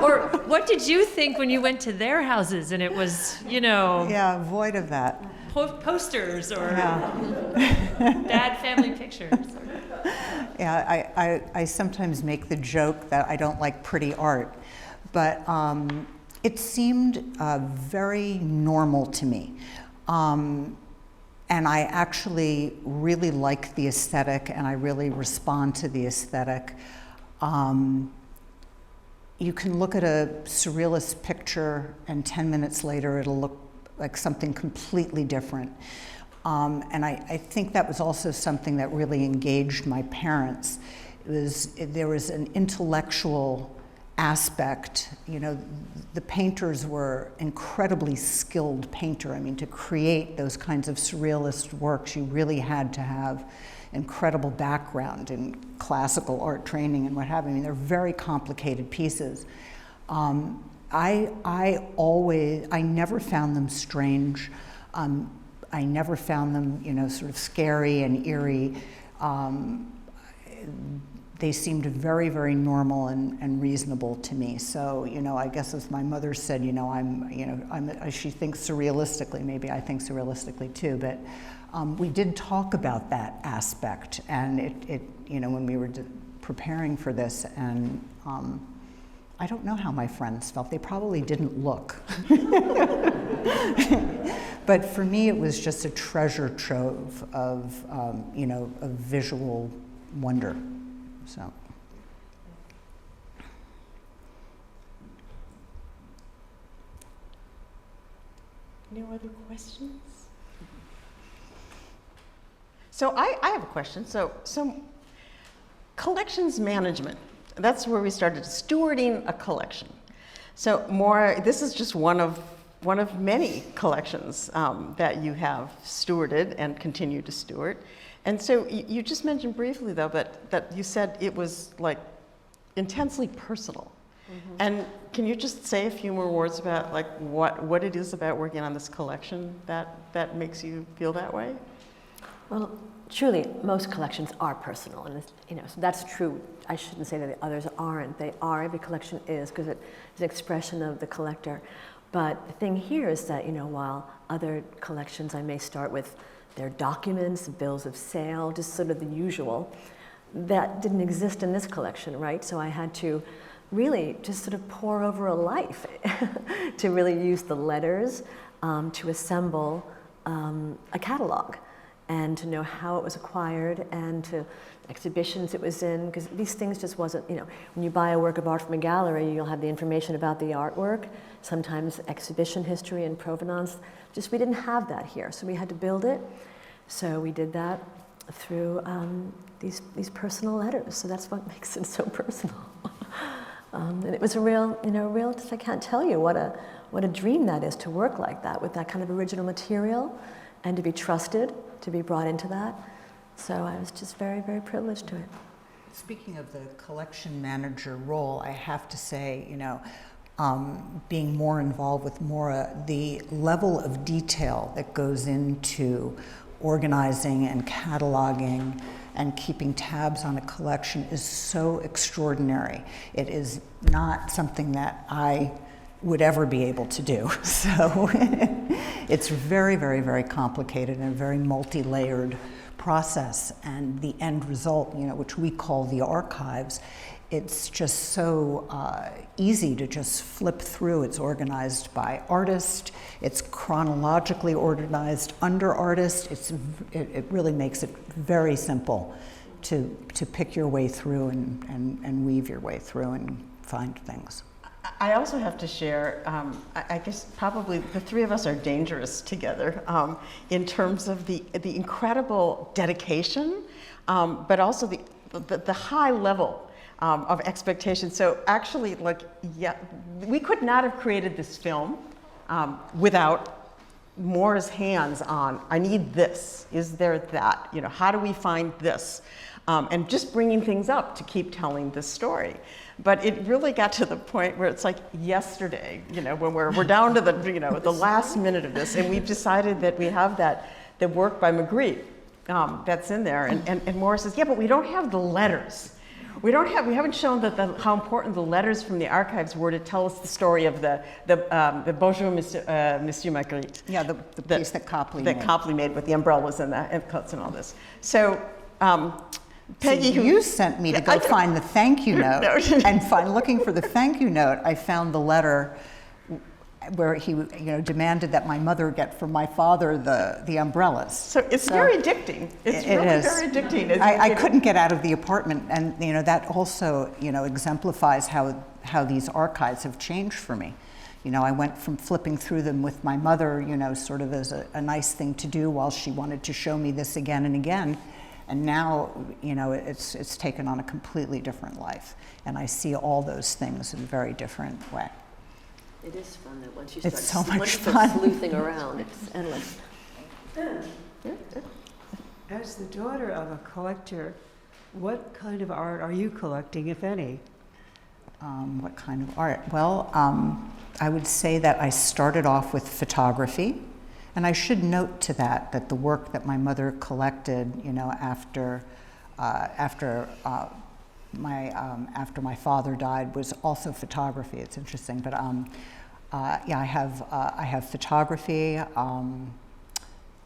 or what did you think when you went to their houses and it was, you know... Yeah, void of that. Posters or bad family pictures. Yeah, I sometimes make the joke that I don't like pretty art, but it seemed very normal to me. And I actually really like the aesthetic, and I really respond to the aesthetic. You can look at a surrealist picture, and 10 minutes later it'll look like something completely different. And I think that was also something that really engaged my parents. There was an intellectual aspect. You know, the painters were incredibly skilled painter. I mean, to create those kinds of surrealist works, you really had to have incredible background in classical art training and what have you. I mean, they're very complicated pieces. I never found them strange. I never found them, you know, sort of scary and eerie. They seemed very, very normal and reasonable to me. So, you know, I guess as my mother said, you know, she thinks surrealistically, maybe I think surrealistically too, but we did talk about that aspect, and it you know, when we were preparing for this, and I don't know how my friends felt. They probably didn't look. But for me, it was just a treasure trove of, you know, of visual wonder. So. No other questions? So I have a question. So collections management, that's where we started, stewarding a collection. So Maura, this is just one of many collections that you have stewarded and continue to steward. And so you just mentioned briefly, though, that you said it was like intensely personal. Mm-hmm. And can you just say a few more words about like what it is about working on this collection that makes you feel that way? Well, truly, most collections are personal, and you know, so that's true. I shouldn't say that the others aren't. They are. Every collection is, because it is an expression of the collector. But the thing here is that, you know, while other collections I may start with their documents, bills of sale, just sort of the usual, that didn't exist in this collection, right? So I had to really just sort of pour over a life to really use the letters to assemble a catalog, and to know how it was acquired, and to exhibitions it was in, because these things just wasn't, you know, when you buy a work of art from a gallery, you'll have the information about the artwork, sometimes exhibition history and provenance. Just we didn't have that here, so we had to build it. So we did that through these personal letters. So that's what makes it so personal. And it was a real, you know, I can't tell you what a dream that is to work like that with that kind of original material, and to be trusted, to be brought into that. So I was just very, very privileged to it. Speaking of the collection manager role, I have to say, you know, being more involved with Maura, the level of detail that goes into organizing and cataloging and keeping tabs on a collection is so extraordinary. It is not something that I would ever be able to do. So it's very, very, very complicated and a very multi-layered process. And the end result, you know, which we call the archives, it's just so easy to just flip through. It's organized by artist. It's chronologically organized under artist. It really makes it very simple to pick your way through and weave your way through and find things. I also have to share, I guess probably the three of us are dangerous together in terms of the incredible dedication, but also the high level of expectation. So actually, like, yeah, we could not have created this film without Maura's hands on, I need this, is there that, you know, how do we find this? And just bringing things up to keep telling this story. But it really got to the point where it's like yesterday, you know, when we're down to the, you know, the last minute of this, and we've decided that we have the work by Magritte that's in there, and Maura says, yeah, but we don't have the letters. We haven't shown how important the letters from the archives were to tell us the story of the Bonjour, Monsieur Magritte. Yeah, the piece that Copley made. That Copley made with the umbrellas and the coats and all this. So. Peggy, so you sent me to go find the thank you note, and looking for the thank you note, I found the letter where he, demanded that my mother get for my father the umbrellas. So it's very addicting. It's really is. very addicting. I couldn't get out of the apartment, and that also exemplifies how these archives have changed for me. I went from flipping through them with my mother, sort of as a nice thing to do while she wanted to show me this again and again. And now, it's taken on a completely different life. And I see all those things in a very different way. It is fun that once you It's start, so much once you fun. start sleuthing around, it's endless. As the daughter of a collector, what kind of art are you collecting, if any? What kind of art? Well, I would say that I started off with photography. And I should note to that the work that my mother collected, after my father died, was also photography. It's interesting, but I have photography.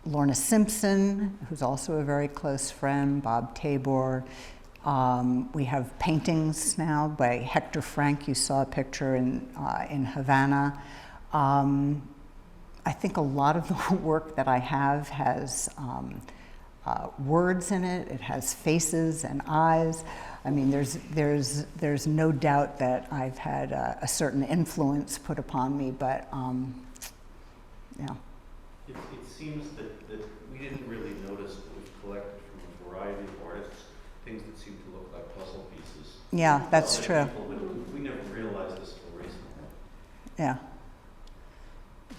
Lorna Simpson, who's also a very close friend, Bob Tabor. We have paintings now by Hector Frank. You saw a picture in Havana. I think a lot of the work that I have has words in it. It has faces and eyes. I mean, there's no doubt that I've had a certain influence put upon me, but yeah. It seems that we didn't really notice that we've collected from a variety of artists things that seem to look like puzzle pieces. Yeah, that's true. People, but we never realized this until recently. Yeah.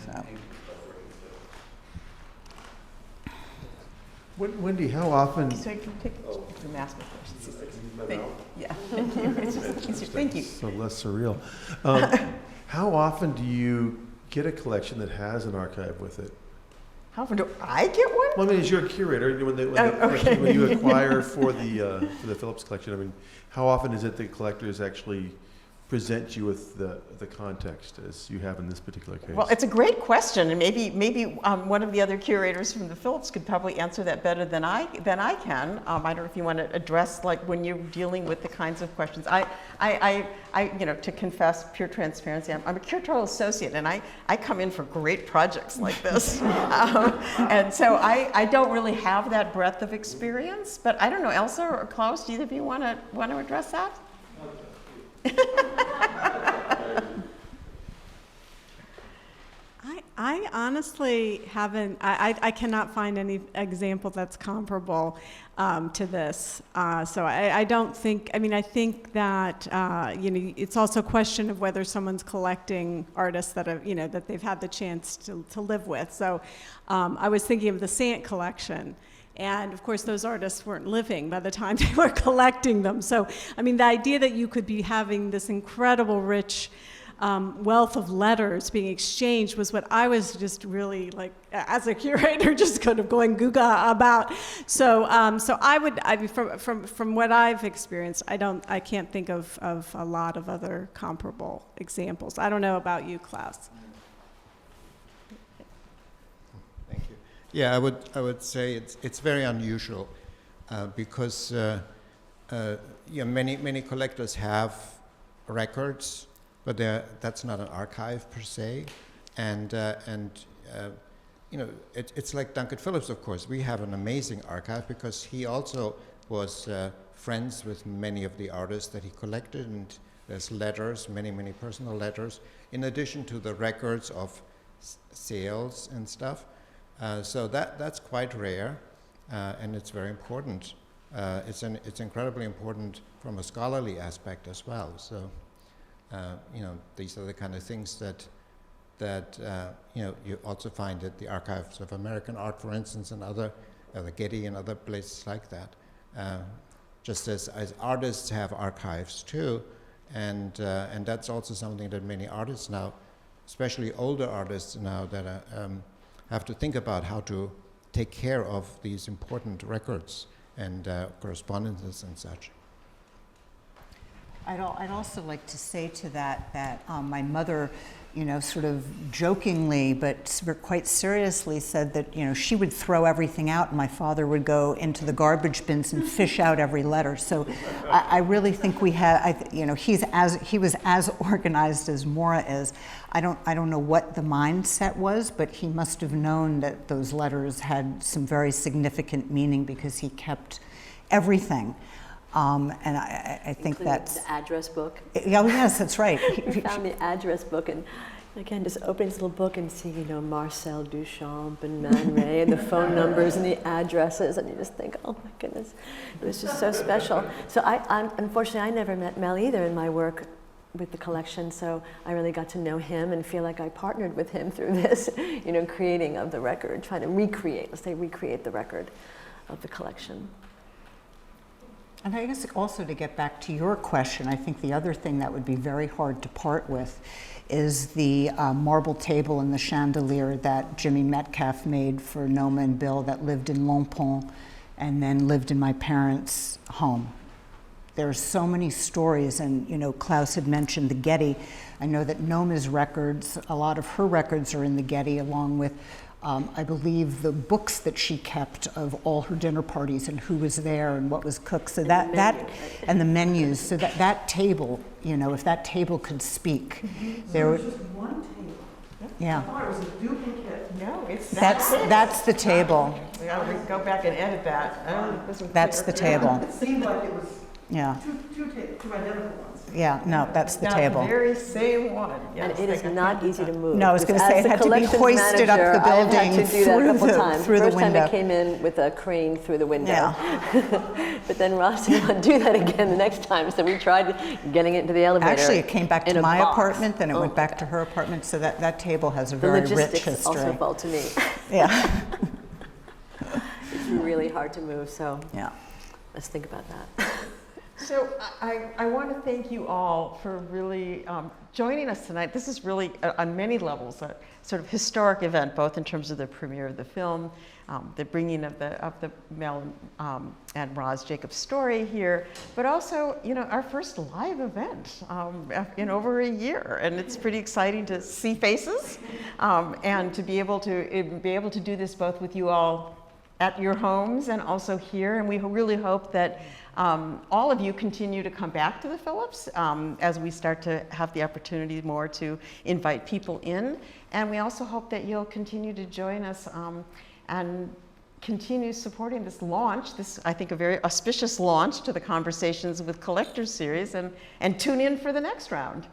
And So. Wendy, how often? So you can take the mask before. Yeah, thank you. It's just easier. Thank you. So less surreal. How often do you get a collection that has an archive with it? How often do I get one? Well, I mean, as you're a curator, when you acquire for the Phillips Collection, I mean, how often is it that collectors actually present you with the context as you have in this particular case? Well, it's a great question, and maybe one of the other curators from the Phillips could probably answer that better than I can. I don't know if you want to address, like, when you're dealing with the kinds of questions. I to confess pure transparency, I'm a Curatorial Associate, and I come in for great projects like this, and so I don't really have that breadth of experience. But I don't know, Elsa or Klaus, do either of you want to address that? I honestly haven't, I cannot find any example that's comparable to this. So I don't think, I think that, it's also a question of whether someone's collecting artists that have, that they've had the chance to live with. So I was thinking of the Sant collection. And of course, those artists weren't living by the time they were collecting them. So, the idea that you could be having this incredible rich wealth of letters being exchanged was what I was just really, like, as a curator, just kind of going gaga about. So, from what I've experienced, I can't think of a lot of other comparable examples. I don't know about you, Klaus. Yeah, I would say it's very unusual because many collectors have records, but that's not an archive per se, and it's like Duncan Phillips, of course. We have an amazing archive because he also was friends with many of the artists that he collected, and there's letters, many personal letters, in addition to the records of sales and stuff. So that's quite rare, and it's very important. It's incredibly important from a scholarly aspect as well. So, these are the kind of things that you also find at the archives of American art, for instance, and the Getty and other places like that. Just as artists have archives too, and that's also something that many artists now, especially older artists now, that have to think about how to take care of these important records and correspondences and such. I'd also like to say to that my mother sort of jokingly, but quite seriously said that, she would throw everything out and my father would go into the garbage bins and fish out every letter. So I really think we have, he was as organized as Maura is. I don't know what the mindset was, but he must have known that those letters had some very significant meaning because he kept everything. And I think that's the address book. Oh yes, that's right. We found the address book, and again, just open this little book and see, Marcel Duchamp and Man Ray and the phone numbers and the addresses, and you just think, oh my goodness, it was just so special. So unfortunately, I never met Mel either in my work with the collection, so I really got to know him and feel like I partnered with him through this, creating of the record, trying to recreate the record of the collection. And I guess also to get back to your question, I think the other thing that would be very hard to part with is the marble table and the chandelier that Jimmy Metcalf made for Noma and Bill that lived in Longpont and then lived in my parents' home. There are so many stories, and Klaus had mentioned the Getty. I know that Noma's records, a lot of her records are in the Getty, along with I believe the books that she kept of all her dinner parties and who was there and what was cooked. So and the menus. So that table, if that table could speak, there was just one table. Yeah. I thought it was a duplicate. No, it's that's the table. We gotta go back and edit that. That's the table. It seemed like it was two identical ones. Yeah, no, that's the table. The very same one. Yes, and it is not easy to move. No, I was going to say it had to be hoisted up the building I had to do that a couple times. through the window. First time it came in with a crane through the window. Yeah. But then Ross didn't want to do that again the next time, so we tried getting it into the elevator. Actually, it came back to my box. apartment, then it went back to her apartment, so that table has a very rich history. The logistics also fall to me. Yeah. It's really hard to move, so yeah. Let's think about that. So I want to thank you all for really joining us tonight. This is really, on many levels, a sort of historic event, both in terms of the premiere of the film, the bringing of the Mel and Roz Jacobs story here, but also, our first live event in over a year, and it's pretty exciting to see faces and to be able to do this both with you all at your homes and also here, and we really hope that all of you continue to come back to the Phillips as we start to have the opportunity more to invite people in. And we also hope that you'll continue to join us and continue supporting this launch, this, I think, a very auspicious launch to the Conversations with Collectors series, and tune in for the next round.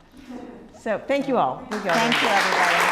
So thank you all. Thank you, everybody.